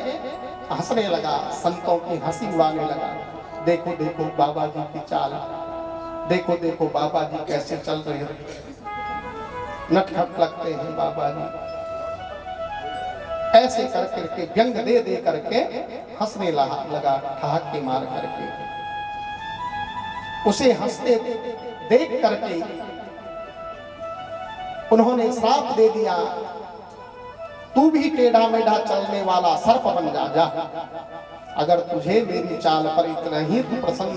हंसने लगा, संतों की हंसी उड़ाने लगा। देखो देखो बाबा जी की चाल, देखो देखो बाबा जी कैसे चल रहे हैं, नटखट लगते हैं बाबा जी। ऐसे कर करके व्यंग दे दे करके हंसने लगा, ठहाके मार करके। उसे हंसते देख करके उन्होंने श्राप दे दिया, तू भी टेढ़ा मेढ़ा चलने वाला सर्प बन जा। अगर तुझे मेरी चाल पर इतना ही तू प्रसन्न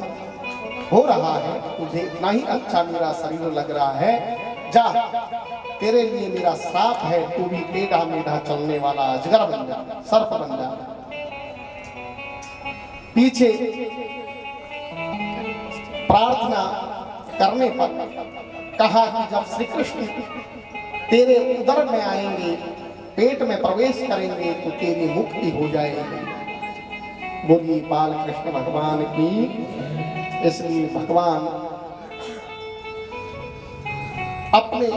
हो रहा है, तुझे इतना ही अच्छा मेरा शरीर लग रहा है, जा, तेरे लिए मेरा श्राप है, तू भी टेढ़ा मेढ़ा चलने वाला अजगर बन जा, सर्प बन जा। पीछे प्रार्थना करने पर कहा कि जब श्री कृष्ण तेरे उदर में आएंगे, पेट में प्रवेश करेंगे, तो तेरी मुक्ति हो जाएगी। बोलिए बाल कृष्ण भगवान की। इसलिए भगवान अपने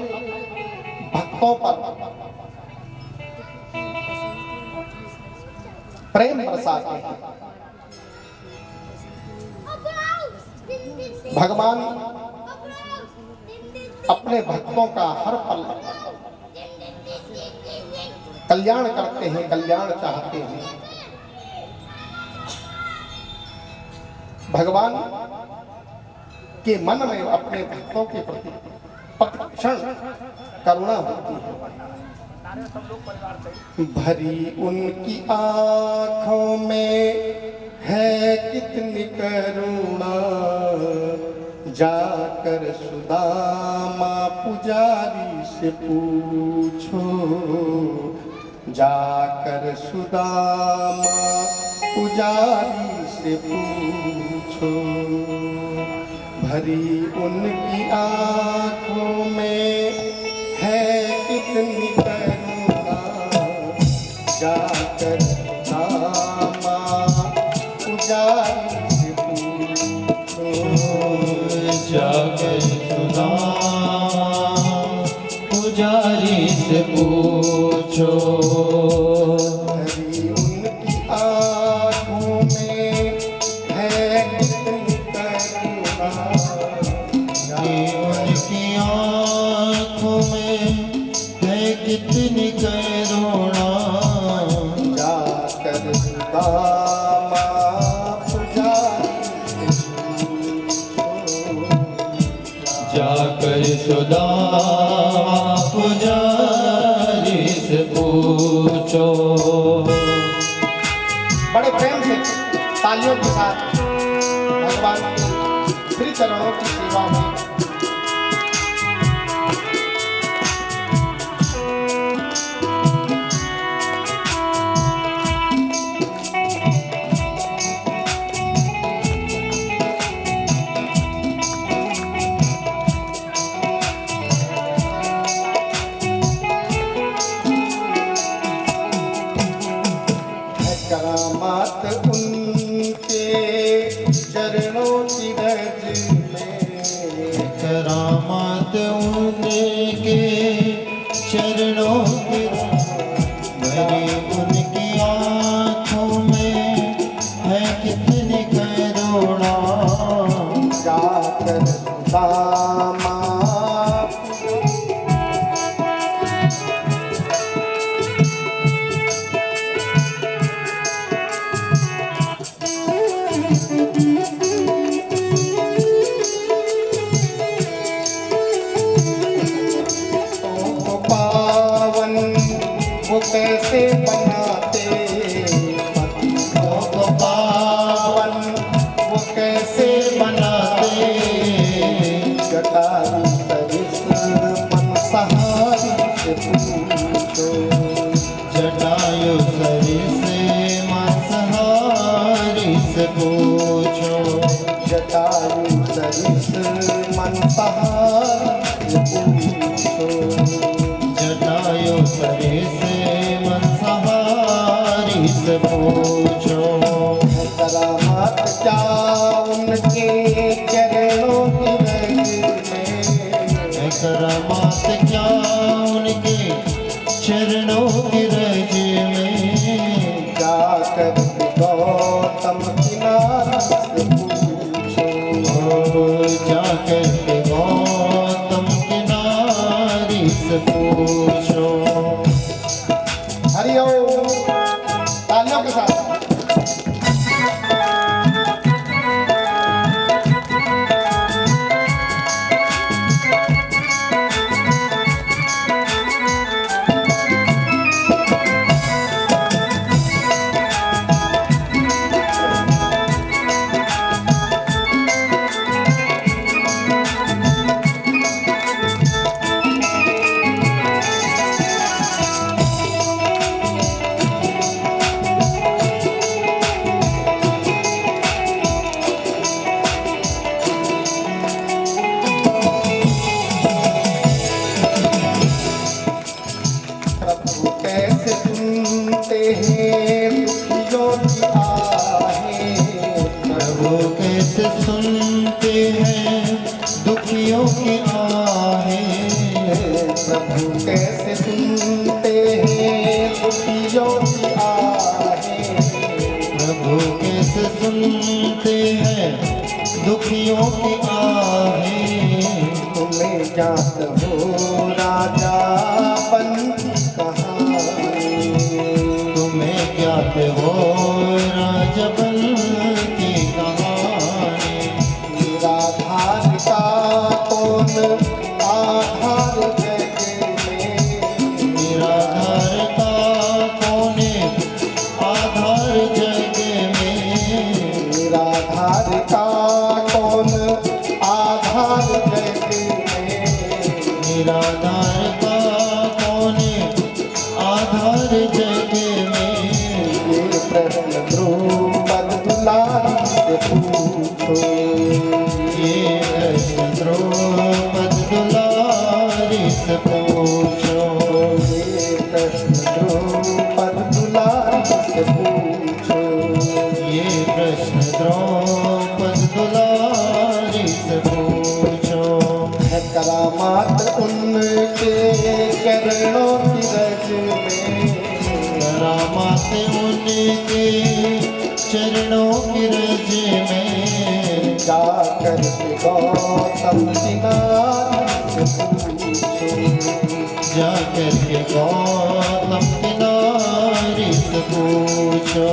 भक्तों पर प्रेम बरसाते हैं। भगवान अपने भक्तों का हर पल कल्याण करते हैं, कल्याण चाहते हैं। भगवान के मन में अपने भक्तों के प्रति प्रतिक्षण करुणा होती है। भरी उनकी आंखों में है कितनी करुणा, जाकर सुदामा पुजारी से पूछो, जाकर सुदामा पुजारी से पूछो। भरी उनकी आंखों में है कितनी करुणा, जाकर सुदामा पुजारी से पूछो, जाकर सुदामा पुजारी से पूछो। भरी उनकी आँखों में है कितनी करुणा, उनकी आँखों में है कितनी करुणा, जाकर सुदामा पुजारी से पूछो, जाकर सुदामा पुजारी से पूछो। बड़े प्रेम से तालियों के साथ भगवान के श्री चरणों की सेवा में करामात उनके चरणों की रज में, करामात उनके चरणों की भरी उनकी आँखों में है कितनी करुणा, जाकर सुदामा से पूछो। जटायु सरिस मंसाहारी से पूछो। जटायु सरिस मंसाहारी से पूछो। करामात क्या उनके चरणों की रज में। करामात क्या उनके चरणों की रज में। जाकर गौतम किनारे से पूछो। जाकर के गौतम किनारे से पूछो। हरिओम। तालियों के साथ। कैसे सुनते हैं दुखियों की आहें। प्रभु कैसे सुनते हैं दुखियों की आहें। प्रभु कैसे सुनते हैं दुखियों की आहें। प्रभु कैसे सुनते हैं दुखियों की आहें। तुम्हें ज्ञात हो राजा बन कहानी। तुम्हें ज्ञात हो राजबल की कहानी। निराधार का कौन आधार जग में। निराधार का कौन आधार जग में। निराधार का कौन आधार जग में। निराधार का कौन आधार जग में। ये प्रश्न द्रौपद दुलारी से पूछो। ये प्रश्न द्रौपद दुलारी से पूछो। ये प्रश्न द्रौपद दुलारी से पूछो। ये प्रश्न द्रौपद दुलारी से पूछो। है करामात उनके चरणों की रज में। करामात उनके चरणों की रज में। जाकर के गौतम किनारे से पूछो। जाकर के गौतम किनारे से पूछो।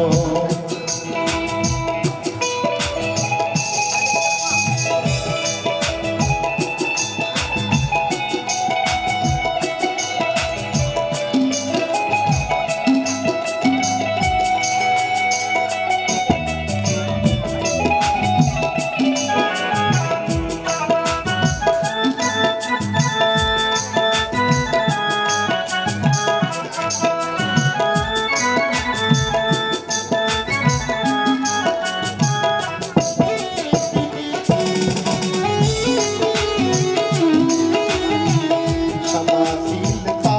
क्षमाशीलता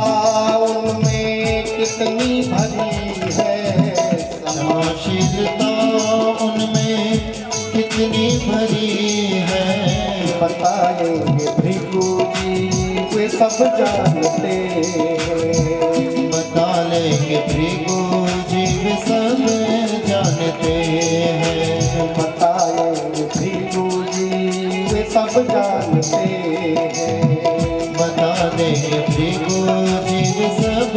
उनमें कितनी भरी है। क्षमाशीलता उनमें कितनी भरी है। बताएंगे भृगु जी वे सब जानते हैं। बता लेंगे भृगु जी वे सब जानते हैं। बताएंगे भृगु जी वे सब जानते हैं। बता देंगे भृगु जी वे सब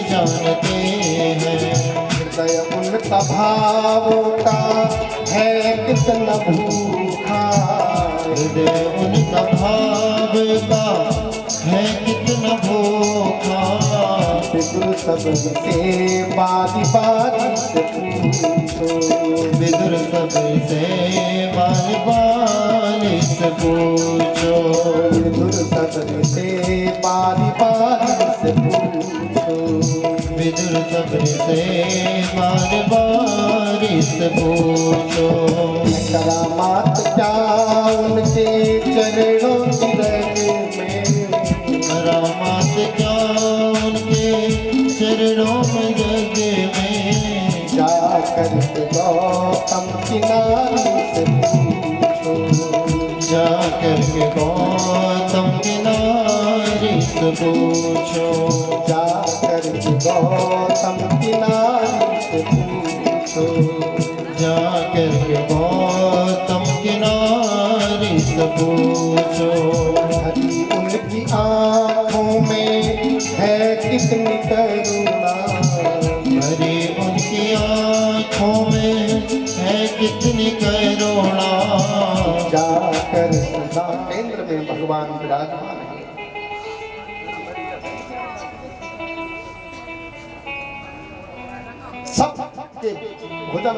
जानते हैं। हृदय उनका भावों का है कितना भूखा। हृदय उनका भाव का है कितना भूखा। विदुर सबरी से बारी बारी से पूछो। विदुर सबरी से बारी बारी से पूछो। विदुर सबरी से बारी बारी से पूछो। विदुर सबरी से बारी बारी से से पूछो। करामात क्या उनके चरणों की रग में, करामात क्या उनके चरणों में जग में, जाकर गौतम की नारी से पूछो। जाकर के गौतम की नारी से पूछो। जाकर गौतम की नारी से पूछो। जाकर के गौतम की नारी से पूछो। हरी उनकी आँखों में है कितनी करुणा, भरी उनकी आँखों में है कितनी करुणा। जाकर सदा केंद्र में भगवान विराजमान है। सब के भोजन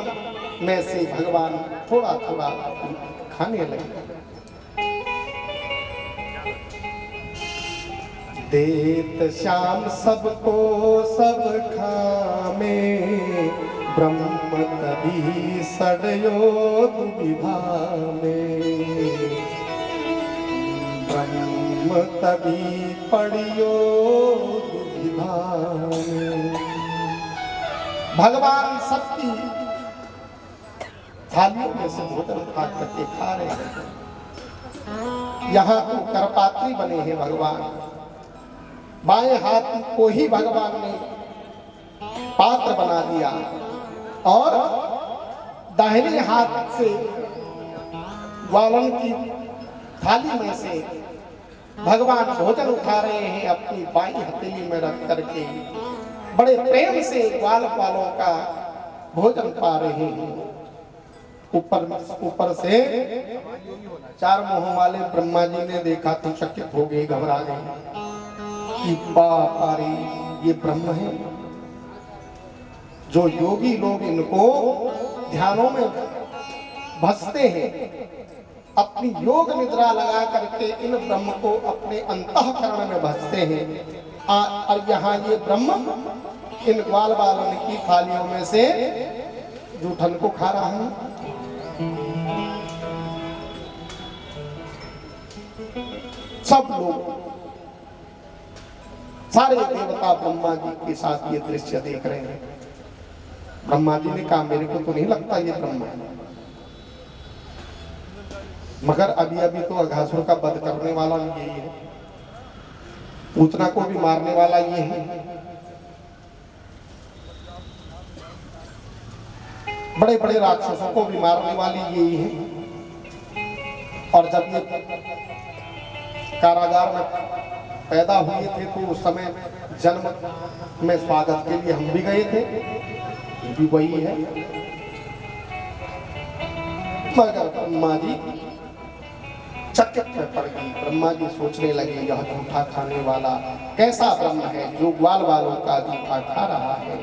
में से भगवान थोड़ा थोड़ा खाने लगे। देत श्याम सबको सब खामे, ब्रह्म तभी सड़यो दुविधा में। ब्रह्म तभी पड़ियो दुविधा में। भगवान सबकी थालियों में से भोजन उठा करके खा रहे हैं। यहाँ तो करपात्री बने हैं भगवान। बाएं हाथ को ही भगवान ने पात्र बना दिया और दाहिने हाथ से ग्वालन की थाली में से भगवान भोजन उठा रहे हैं अपनी बाई हथेली में रख करके। बड़े प्रेम से ग्वाल वालों का भोजन पा रहे हैं। ऊपर से चार मुंह वाले ब्रह्मा जी ने देखा तो चकित हो गए, घबरा गए कि बाप रे ये ब्रह्म है। जो योगी लोग इनको ध्यानों में भसते हैं, अपनी योग निद्रा लगा करके इन ब्रह्म को अपने अंतःकरण में भसते हैं। और यहाँ ये ब्रह्म इन ग्वाल बालन की थालियों में से जूठन को खा रहा है। सब लोग, सारे देवता ब्रह्मा जी के साथ ये दृश्य देख रहे हैं। ब्रह्मा जी ने कहा मेरे को तो नहीं लगता ये ब्रह्मा है, मगर अभी अभी तो अघासुर का वध करने वाला भी यही है, पूतना को भी मारने वाला ये है। बड़े बड़े राक्षसों को भी मारने वाली यही है। और जब ये कारागार में पैदा हुए थे तो उस समय जन्म में स्वागत के लिए हम भी गए थे, ये भी वही है। मगर ब्रह्मा जी चकित में पड़ गई। ब्रह्मा जी सोचने लगे यह जूठा खाने वाला कैसा ब्रह्म है जो ग्वाल वालों का जूठा खा रहा है।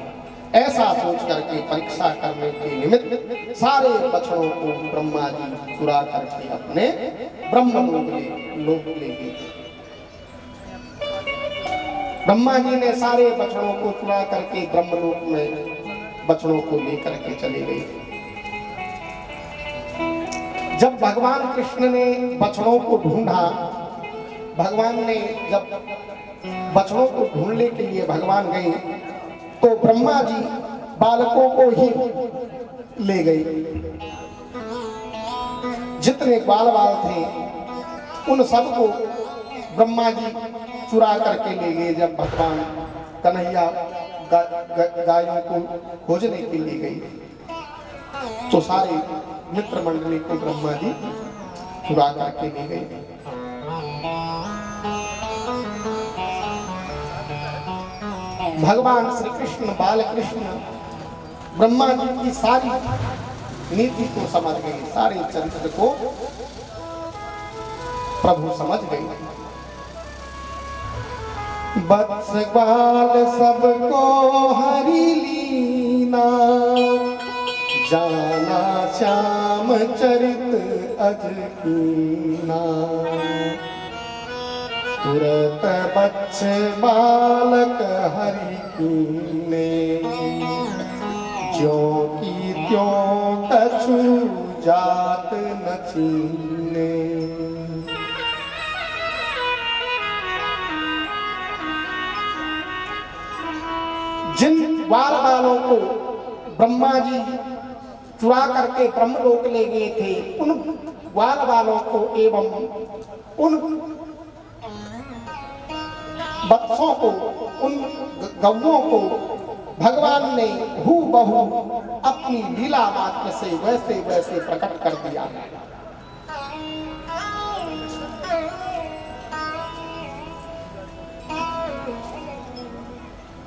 ऐसा सोच करके परीक्षा करने के निमित्त सारे बछड़ों को ब्रह्मा जी चुरा करके अपने ब्रह्म लोक ले गए। ब्रह्मा जी ने सारे बछड़ों को चुरा करके ब्रह्मलोक में बछड़ों को लेकर के चले गए। जब भगवान कृष्ण ने बछड़ों को ढूंढा, भगवान ने जब बछड़ों को ढूंढने के लिए भगवान गए तो ब्रह्मा जी बालकों को ही ले गए। जितने बाल बाल थे उन सबको ब्रह्मा जी चुरा करके ले गए। जब भगवान कन्हैया गायों को खोजने के लिए गए तो सारे मित्र मंडली को ब्रह्मा जी चुरा करके ले गए। भगवान श्री कृष्ण बाल कृष्ण ब्रह्मा जी की सारी नीति को समझ गए, सारे चरित्र को प्रभु समझ गए। बत्स बाल सबको हरि लीना, जाना श्याम चरित अज कीना। तुरत बच्च बालक हरि कीने, ज्यों की त्यों कछु जात न छीने। जिन ग्वाल बालों को ब्रह्मा जी चुरा करके ब्रह्मलोक ले गए थे, उन ग्वाल बालों को एवं उन बत्सों को, उन गौओं को भगवान ने हूबहू अपनी लीला मात्र से वैसे वैसे प्रकट कर दिया।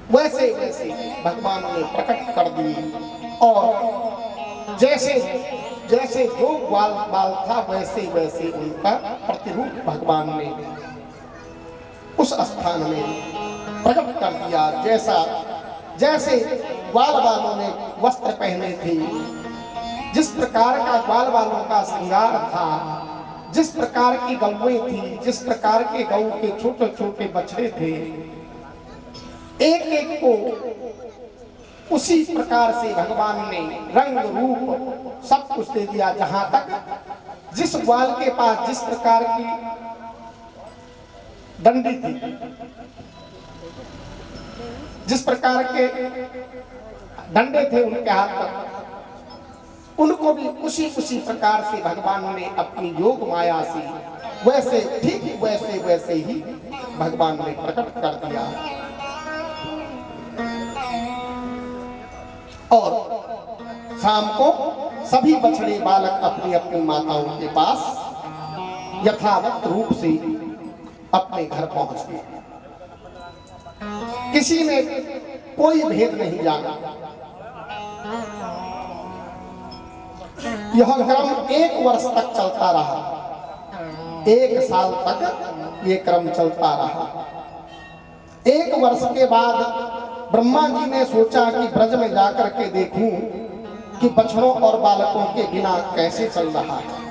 वैसे वैसे भगवान ने प्रकट कर दिए और जैसे जैसे जो ग्वाल बाल था वैसे वैसे उनका प्रतिरूप भगवान ने उस स्थान में प्रकट कर दिया। जैसा जैसे ग्वाल बालों ने वस्त्र पहने थे, जिस प्रकार का ग्वाल बालों का श्रृंगार था, जिस प्रकार की गौएं थी, जिस प्रकार के गौ के छोटे छोटे बछड़े थे, एक एक को उसी प्रकार से भगवान ने रंग रूप सब कुछ दे दिया। जहां तक जिस ग्वाल के पास जिस प्रकार की डंडी थी, जिस प्रकार के डंडे थे उनके हाथ पर, उनको भी उसी उसी प्रकार से भगवान ने अपनी योग माया से वैसे ठीक वैसे वैसे ही भगवान ने प्रकट कर दिया। और शाम को सभी बछड़े बालक अपनी अपनी माताओं के पास यथावत रूप से अपने घर पहुंच गए। किसी ने कोई भेद नहीं जाना। यह क्रम 1 वर्ष तक चलता रहा, 1 साल तक ये क्रम चलता रहा। 1 वर्ष के बाद ब्रह्मा जी ने सोचा कि ब्रज में जाकर के देखूं कि बछड़ों और बालकों के बिना कैसे चल रहा है।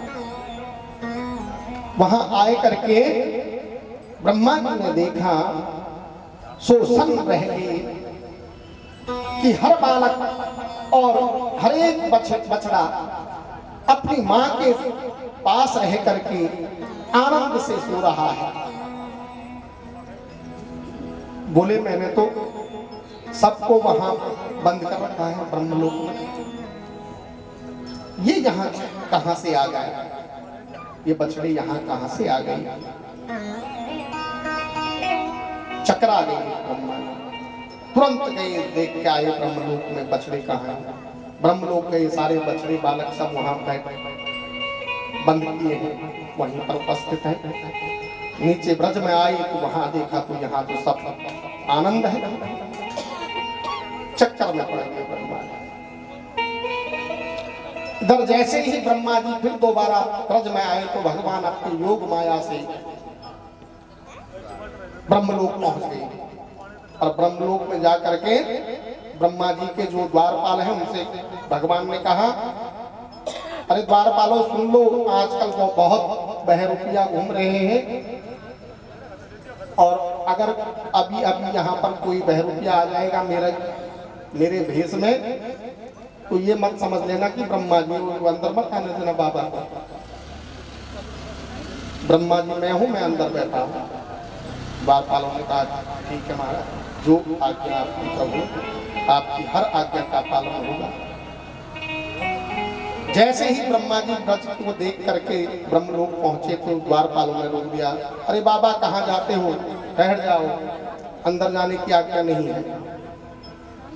वहां आए करके ब्रह्मा जी ने देखा, सो संग रह गए कि हर बालक और हर एक बछड़ा अपनी मां के पास रह करके आनंद से सो रहा है। बोले मैंने तो सबको वहां बंद कर रखा है ब्रह्मलोक में, ये यहाँ कहां से आ गए, ये बछड़े यहाँ कहां से आ गए। चकरा गए ब्रह्मा, तुरंत गए देख के आए ब्रह्मलोक में बछड़े कहाँ हैं। ब्रह्मलोक गए, सारे बछड़े बालक सब वहां बैठे बंद किए हैं, वहीं पर उपस्थित है। नीचे ब्रज में आए तो वहां देखा तो यहाँ तो सब आनंद है। चक्कर में पड़ गए ब्रह्मा जी। इधर जैसे ही ब्रह्मा जी फिर दोबारा ब्रज में आए तो भगवान अपनी योग माया से ब्रह्मलोक पहुंच गए। और ब्रह्मलोक में जाकर के ब्रह्मा जी के जो द्वारपाल हैं उनसे भगवान ने कहा, अरे द्वारपालों सुन लो, आजकल तो बहुत बहरूपिया घूम रहे हैं और अगर अभी अभी यहाँ पर कोई बहरूपिया आ जाएगा मेरे भेष में, तो ये मत समझ लेना कि ब्रह्मा जी वो अंदर मत आने देना बाबा को। ब्रह्मा जी मैं हूँ, मैं अंदर बैठा हूँ। द्वारपालों ने कहा ठीक है महाराज, जो आज्ञा आपकी प्रभु, आपकी हर आज्ञा का पालन होगा। जैसे ही ब्रह्मा जी ब्रज को देख करके ब्रह्मलोक पहुंचे तो द्वारपालों ने रोक दिया, अरे बाबा कहाँ जाते हो, ठहर जाओ, अंदर जाने की आज्ञा नहीं है।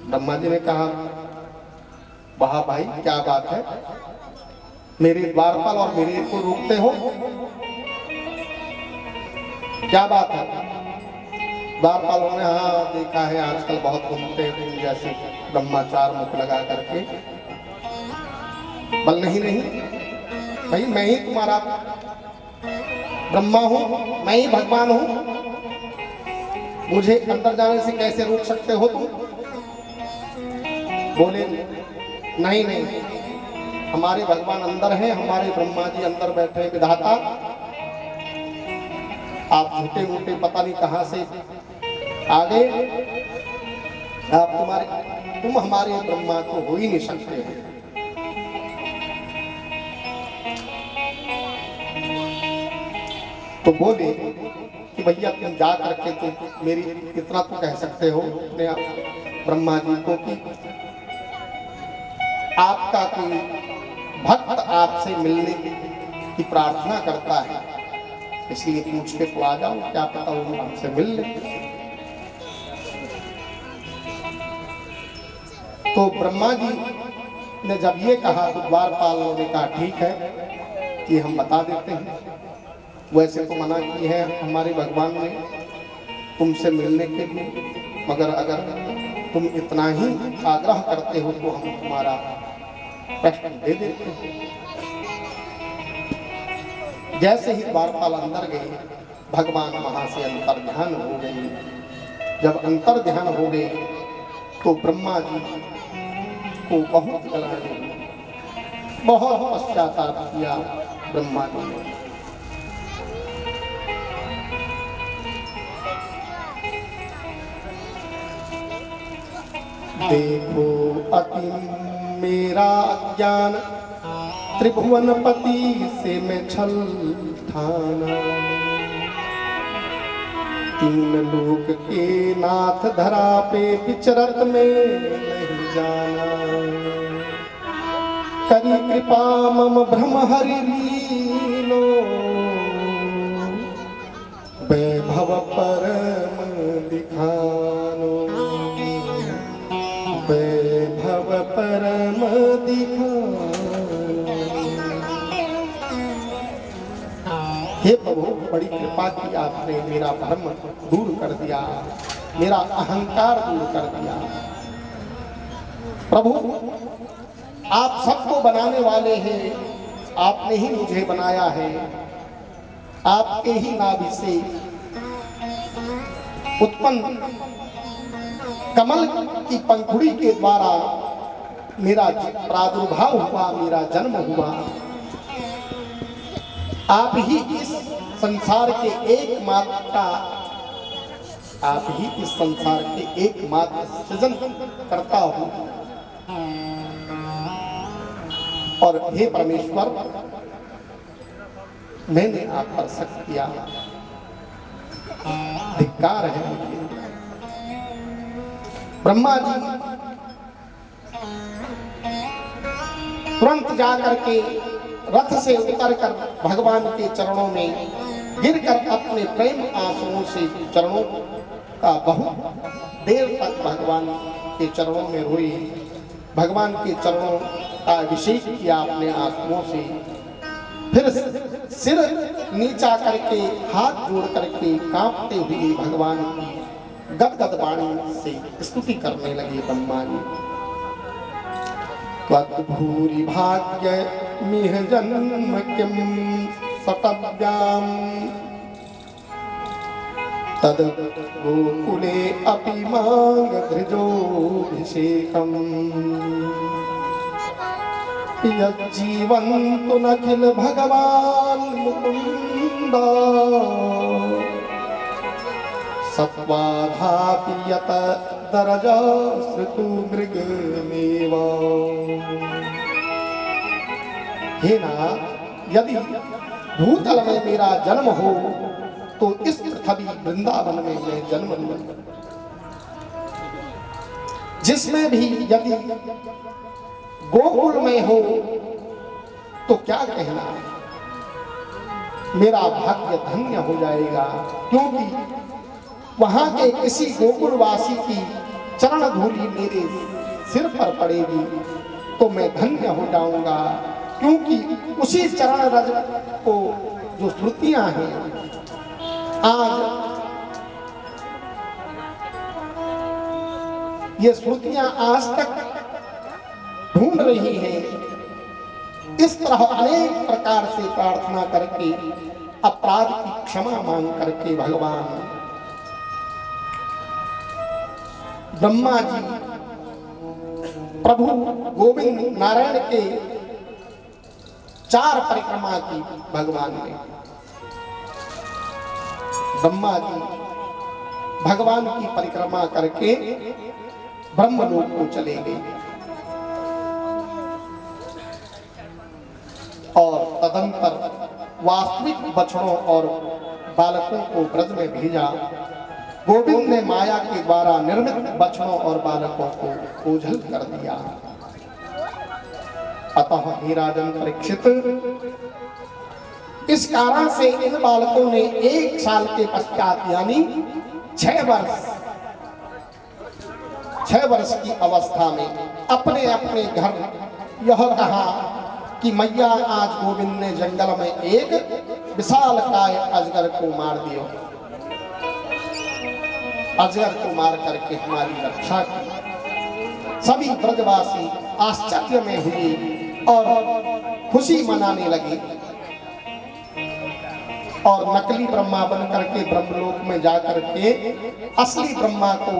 ब्रह्मा जी ने कहा, वाह भाई क्या बात है, मेरे द्वारपाल और मेरे को रोकते हो, क्या बात है। द्वारपालों ने हाँ देखा है आजकल बहुत घूमते हैं जैसे ब्रह्माचार मुख लगा करके। बल नहीं भाई, मैं ही तुम्हारा ब्रह्मा हूं, मैं ही भगवान हूं, मुझे अंदर जाने से कैसे रोक सकते हो तुम। बोले नहीं, हमारे भगवान अंदर हैं, हमारे ब्रह्मा जी अंदर बैठे विधाता, आप झूठे मूठे पता नहीं कहां से आ गए, तुम हमारे ब्रह्मा तो हो ही नहीं सकते। तो बोले कि भैया तुम जा करके तुम मेरी इतना तो कह सकते हो अपने ब्रह्मा जी को कि आपका कोई भक्त आपसे मिलने की प्रार्थना करता है, इसलिए पूछ के तो आ जाओ, क्या पता वो हमसे मिल ले। तो ब्रह्मा जी ने जब ये कहा तो द्वारपाल ने कहा ठीक है कि हम बता देते हैं। वैसे तो मना की है हमारे भगवान ने तुमसे मिलने के लिए, मगर अगर तुम इतना ही आग्रह करते हो तो हम तुम्हारा प्रश्न दे देते हैं। जैसे ही द्वारपाल अंदर गए, भगवान वहां से अंतर ध्यान हो गए। जब अंतर ध्यान हो गए तो ब्रह्मा जी को बहुत गला हुई, बहुत पश्चाताप किया ब्रह्मा जी ने। देखो अति मेरा ज्ञान, त्रिभुवनपति से मैं छल ठाना। तीन लोक के नाथ धरा पे विचरत में नहीं जाना। करी कृपा मम भ्रम हरि लीनो, वैभव परम दिखानो। वैभव परम दिखानो। हे प्रभु, बड़ी कृपा की आपने, मेरा भ्रम दूर कर दिया, मेरा अहंकार दूर कर दिया। प्रभु, आप सबको बनाने वाले हैं, आपने ही मुझे बनाया है। आपके ही नाभि से उत्पन्न कमल की पंखुड़ी के द्वारा मेरा प्रादुर्भाव हुआ, मेरा जन्म हुआ। आप ही इस संसार के एकमात्र, आप ही इस संसार के एकमात्र सृजन करता हो। और हे परमेश्वर, मैंने आप पर शक किया, धिक्कार है मुझे। ब्रह्मा जी तुरंत जाकर के रथ से उतरकर भगवान के चरणों में गिरकर अपने प्रेम आंसुओं से चरणों का बहुत देर तक भगवान के चरणों में रोए। भगवान के चरणों का अभिषेक किया अपने आंसुओं से। फिर सिर नीचा करके हाथ जोड़ करके कांपते हुए भगवान की गदगद वाणी से स्तुति करने लगे ब्रह्मा जी। त्वद्भूरि भाग्य मिह जन्म किम सतव्याम, तद गोकुले अपि मांग धृजोभिषेकम्। यज्जीवन्तु नखिल भगवान् मुकुन्द, सत्त्वाधापि यत दरजा श्रुतु मृगमेव। हे नाथ, यदि भूतल में मेरा जन्म हो तो इस पृथ्वी वृंदावन में मैं जन्म लूं। जिसमें भी यदि गोकुल में हो तो क्या कहना, मेरा भाग्य धन्य हो जाएगा। क्योंकि वहां के किसी गोकुलवासी की चरण धूलि मेरे सिर पर पड़ेगी तो मैं धन्य हो जाऊंगा। क्योंकि उसी चरण रज को जो श्रुतियां हैं आज ये श्रुतियां आज तक ढूंढ रही हैं। इस तरह अनेक प्रकार से प्रार्थना करके, अपराध की क्षमा मांग करके भगवान ब्रह्मा जी प्रभु गोविंद नारायण के 4 परिक्रमा की भगवान ने। ब्रह्मा जी भगवान की परिक्रमा करके ब्रह्मलोक को चले गए और तदंतर वास्तविक बछड़ों और बालकों को ब्रज में भेजा। गोविंद ने माया के द्वारा निर्मित बछड़ों और बालकों को ओझल कर दिया। अतः हे राजन परीक्षित, इस कारण से इन बालकों ने 1 साल के पश्चात यानी 6 वर्ष की अवस्था में अपने अपने घर यह कहा कि मैया आज गोविंद ने जंगल में एक विशालकाय अजगर को मार दियो। अजगर को मार करके हमारी रक्षा की। सभी ब्रजवासी आश्चर्य में हुए और खुशी मनाने लगे और नकली ब्रह्मा बन करके ब्रह्मलोक में जाकर के असली ब्रह्मा को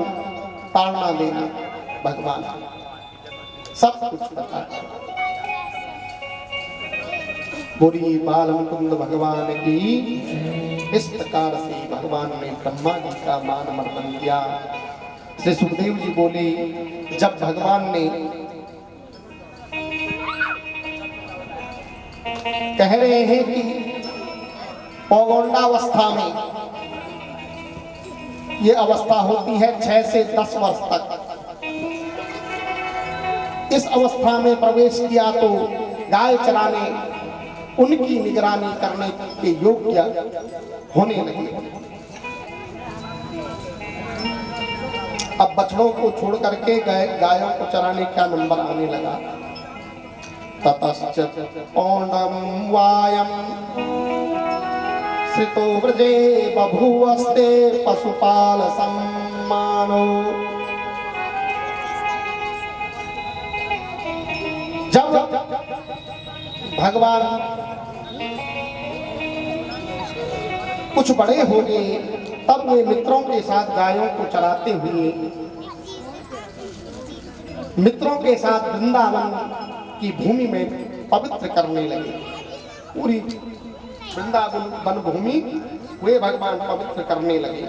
ताड़ना देना भगवान सब कुछ बता। बोली बाल मुकुंद भगवान की। इस प्रकार से भगवान ने ब्रह्मा जी का मान मर्दन किया। श्री सुखदेव जी बोले, जब भगवान ने कह रहे हैं कि पौगंडावस्था में ये अवस्था होती है 6 से 10 वर्ष तक। इस अवस्था में प्रवेश किया तो गाय चराने, उनकी निगरानी करने के योग्य होने लगे। अब बछड़ों को छोड़ करके गायों को चराने का नंबर आने लगा। ततश्च पौंडम वायम श्रितो व्रजे बभूवस्ते पशुपाल सम्मानो। जब भगवान कुछ बड़े हो गए तब वे मित्रों के साथ गायों को चराते हुए मित्रों के साथ वृंदावन की भूमि में पवित्र करने लगे। पूरी वृंदावन वन भूमि वे भगवान पवित्र करने लगे।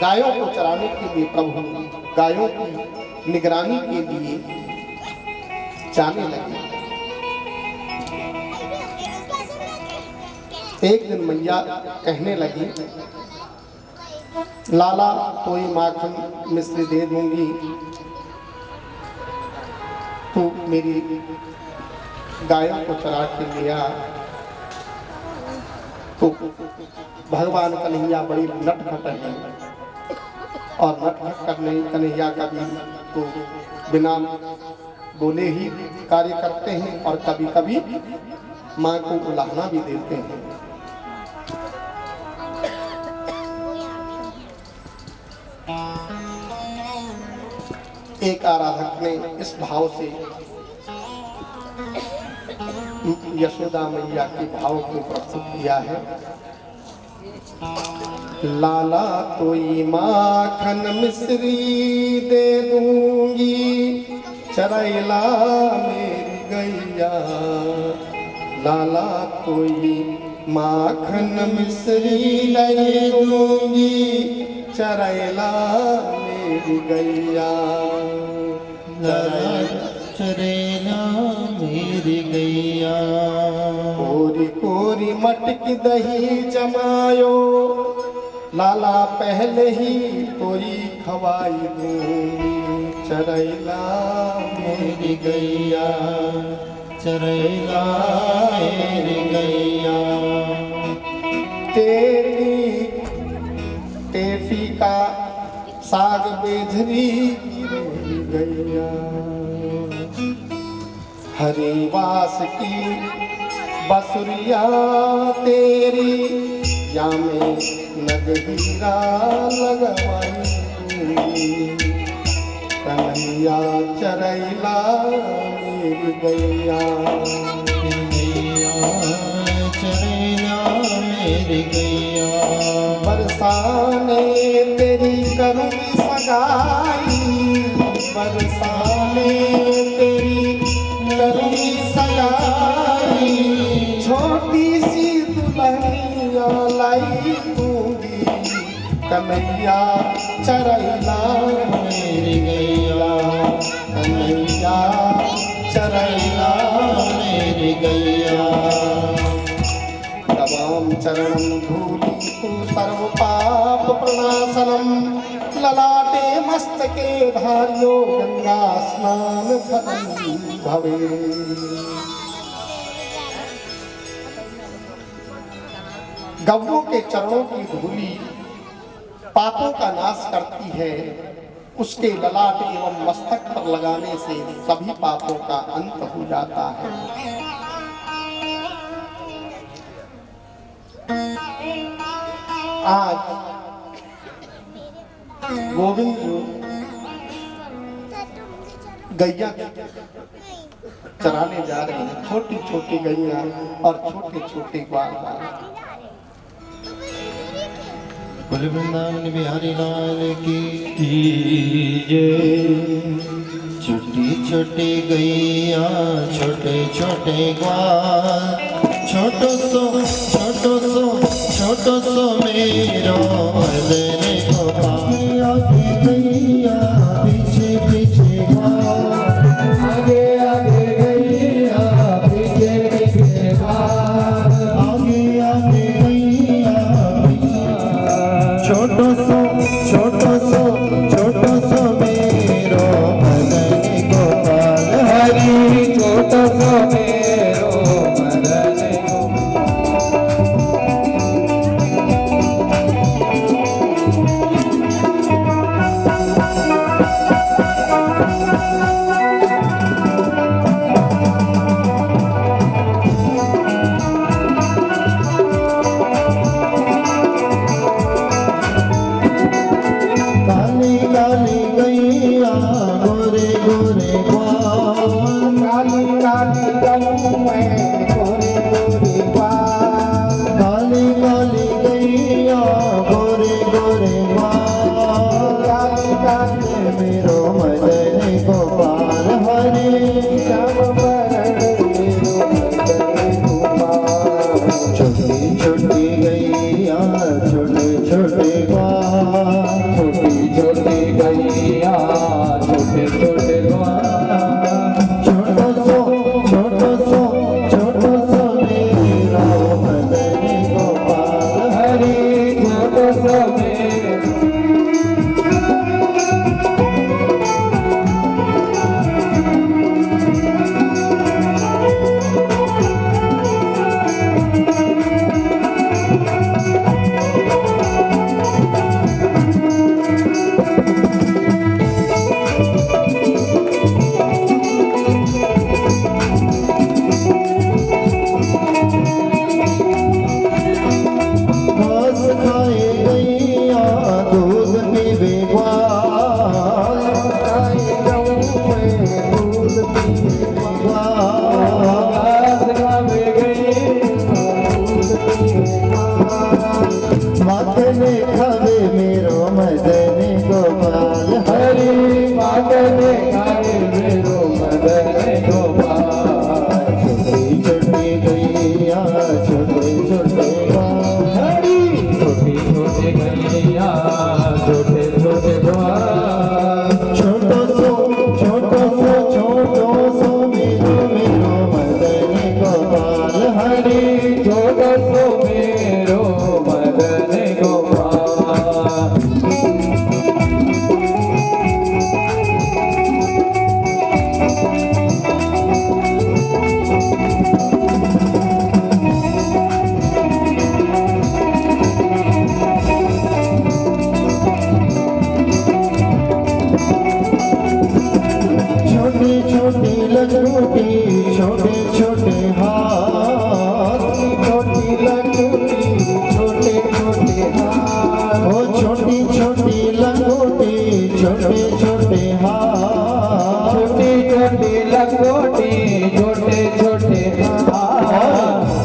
गायों को चराने के लिए प्रभु गायों की निगरानी के लिए जाने लगे। एक दिन मैया कहने लगी, लाला कोई माखन मिश्री दे दूंगी तो मेरी गायों को चरा के लिया। तो भगवान कन्हैया बड़ी नटखट है और नटखट करने कन्हैया का भी तो बिना बोले ही कार्य करते हैं और कभी कभी माँ को उलाहना भी देते हैं। एक आराधक ने इस भाव से यशोदा मैया के भाव को प्रस्तुत किया है। लाला तोई माखन मिश्री दे दूंगी, चरैला मेरी गैया। लाला तोई माखन मिश्री दे दूंगी, चरैला मेरी गैया। चरैला मेरी गैया। कोरी कोरी मटक दही जमायो, लाला पहले ही तोई खवाई दूंगी। चरैला मेरी गैया, चरैला मेरी गैया। टेफी का साग बेधरी गैया। हरिवास की बसुरिया तेरी, या में नगहीरा लगवाई दूंगी। कन्हैया चरैला मेरी गैया। चरैला मेरी गैया। बरसाने तेरी करूँगी सगाई, बरसाने तेरी करूँगी सगाई। छोटी सी दुल्हनिया लाई दूंगी, कन्हैया चरैला मेरी गैया। कन्हैया चरैला मेरी गैया तवाम चरणं धूलि तु सर्व पाप प्रणाशनम ललाटे मस्तके धार्यो गंगा स्नान फलं भवे। गौओं के चरणों की धूलि पापों का नाश करती है, उसके ललाट एवं मस्तक पर लगाने से सभी पापों का अंत हो जाता है। आज गोविंद गैया चराने जा रहे हैं, छोटी छोटी गैया और छोटे छोटे ग्वाल। बोले वृंदावन बिहारी लाल की छोटी छोटी गैया छोटे छोटे ग्वाल छोटो सो मेरो मदन गोपाल। आगे गैया पीछे पीछे ग्वाल आगे आगे गैया पीछे पीछे ग्वाल आगे आगे गैया छोटो सो मेरो मदन गोपाल हरि छोटो सो मेरो मदन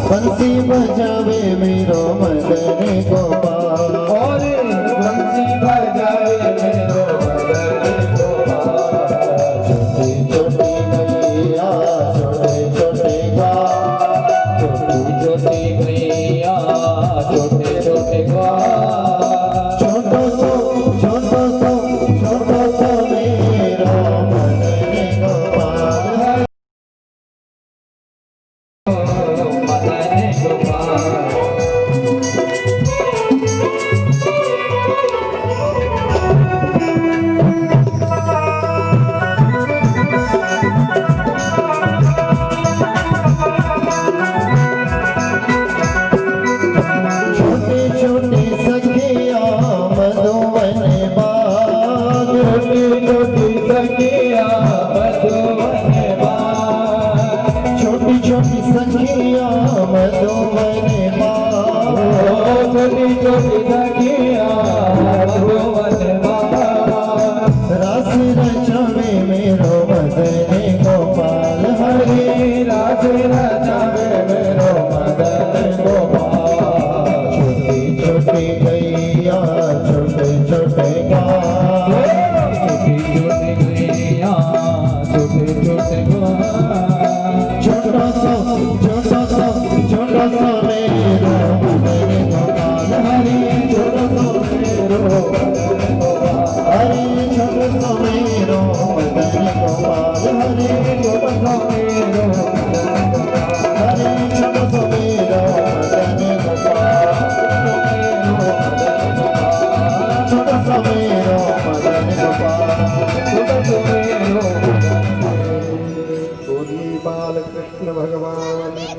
बंसी बजावे मेरो मदन गोपाल और बंसी बजावे मेरो मदन गोपाल। छोटी छोटी गैया छोटे छोटे ग्वाल छोटी छोटी गैया छोटे छोटे ग्वाल छोटो सो मेरो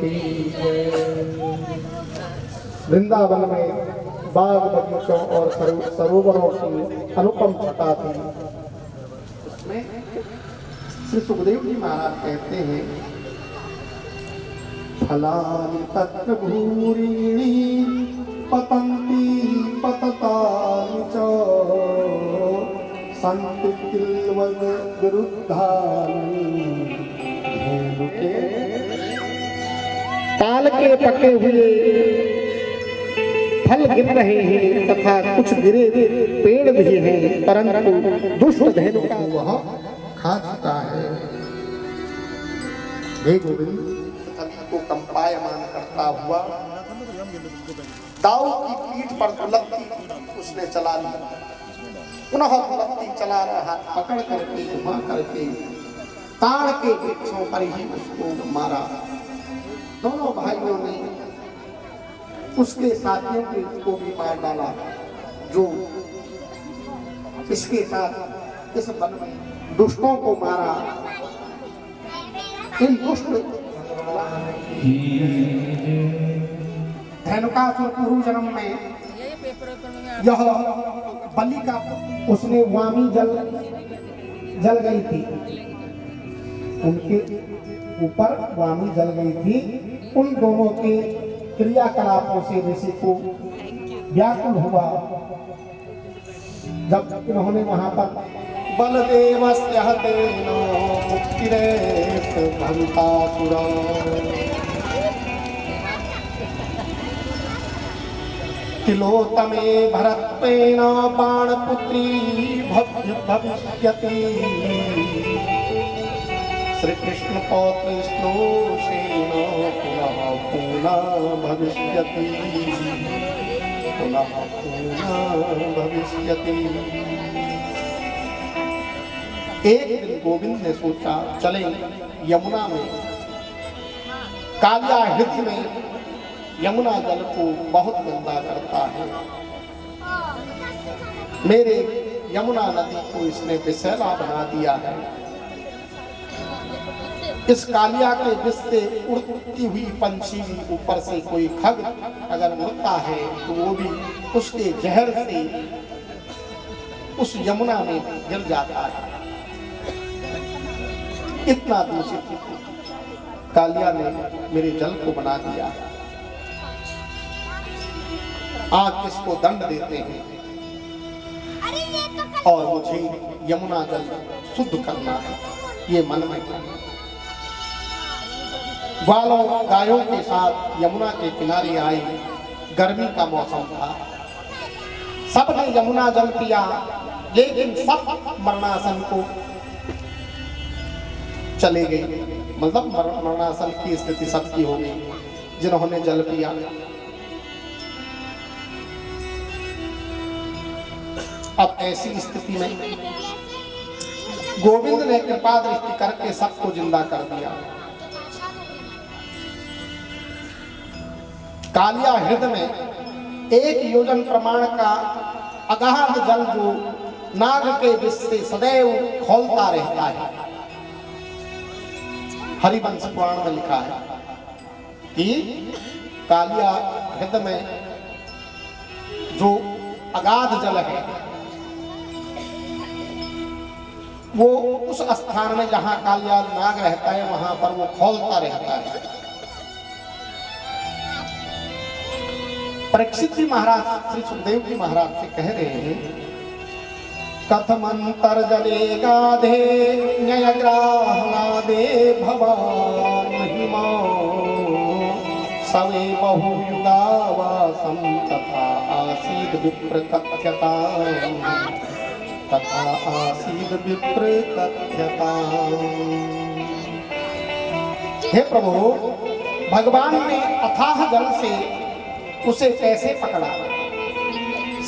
की जय। वृंदावन में बाग बगीचों और सरोवरों की अनुपम छटा थी। उसमें श्री सुखदेव जी महाराज कहते हैं, फलानि तत्र भूरीणि पतन्ति पततानि च सन्ति किल्वद विरुद्धानि धेनुके। ताल के पके हुए फल गिर रहे हैं तथा कुछ गिरे पेड़ भी हैं, परंतु दुष्ट धेनु का वह खा चुका है। हे गोविंद, सभी को कंपायमान करता हुआ दाऊ की पीठ पर दुलत्ती उसने चला ली, पुनः दुलत्ती चला रहा, पकड़ करके घुमा करके ताड़ के वृक्षों पर ही उसको मारा। दोनों भाइयों ने उसके साथियों को भी मार डाला, जो इसके साथ इस वन में दुष्टों को मारा। इन दुष्ट धेनुकासुर पूर्व जन्म में यह बलि का उसने वामी जल गई थी, उनके ऊपर वामी जल गई थी। उन दोनों के क्रियाकलापों से ऋषि को व्याकुल हुआ। जब इन्होंने वहां पर बलदेवस्य हतेनो मुक्तिरेत भवितासुरा तिलोत्तमे भरत्वेन बाणपुत्री भविष्यति श्री कृष्ण पौत्र श्लोषेण पुनः पुनः भविष्यति, पुनः पुनः भविष्यति। एक दिन गोविंद ने सोचा, चले यमुना में, कालिया हृदय में यमुना जल को बहुत गंदा करता है। मेरे यमुना नदी को इसने विषैला बना दिया है। इस कालिया के विष से उड़ती हुई पंछी ऊपर से कोई खग अगर उड़ता है तो वो भी उसके जहर से उस यमुना में गिर जाता है। इतना दूषित कालिया ने मेरे जल को बना दिया। आप इसको दंड देते हैं और मुझे यमुना जल शुद्ध करना है, ये मन में था। ग्वालों गायों के साथ यमुना के किनारे आई। गर्मी का मौसम था, सबने यमुना जल पिया, लेकिन सब मरणासन को चले गए। मतलब मरणासन की स्थिति सबकी हो गई जिन्होंने जल पिया। अब ऐसी स्थिति में गोविंद ने कृपा दृष्टि करके सबको जिंदा कर दिया। कालिया हृदय में 1 योजन प्रमाण का अगाध जल जो नाग के विष से सदैव खौलता रहता है। हरिवंश पुराण में लिखा है कि कालिया हृदय में जो अगाध जल है वो उस स्थान में जहां कालिया नाग रहता है वहां पर वो खौलता रहता है। परीक्षित जी महाराज श्री सुखदेव जी महाराज से कह रहे हैं, कथमंतर जले गाधे न्ययग्राहनादे भवान महिमा सवे बहुयुगावासं तथा आसीद विप्र कथ्यता, तथा आसीद विप्र कथ्यता। हे प्रभु, भगवान ने अथाह जल से उसे कैसे पकड़ा?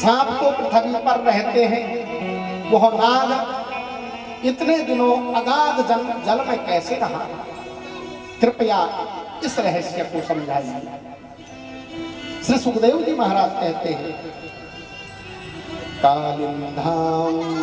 सांप तो पृथ्वी पर रहते हैं, वह नाग इतने दिनों अगाध जल में कैसे रहा? कृपया इस रहस्य को समझाइए। श्री सुखदेव जी महाराज कहते हैं, कालिंधाम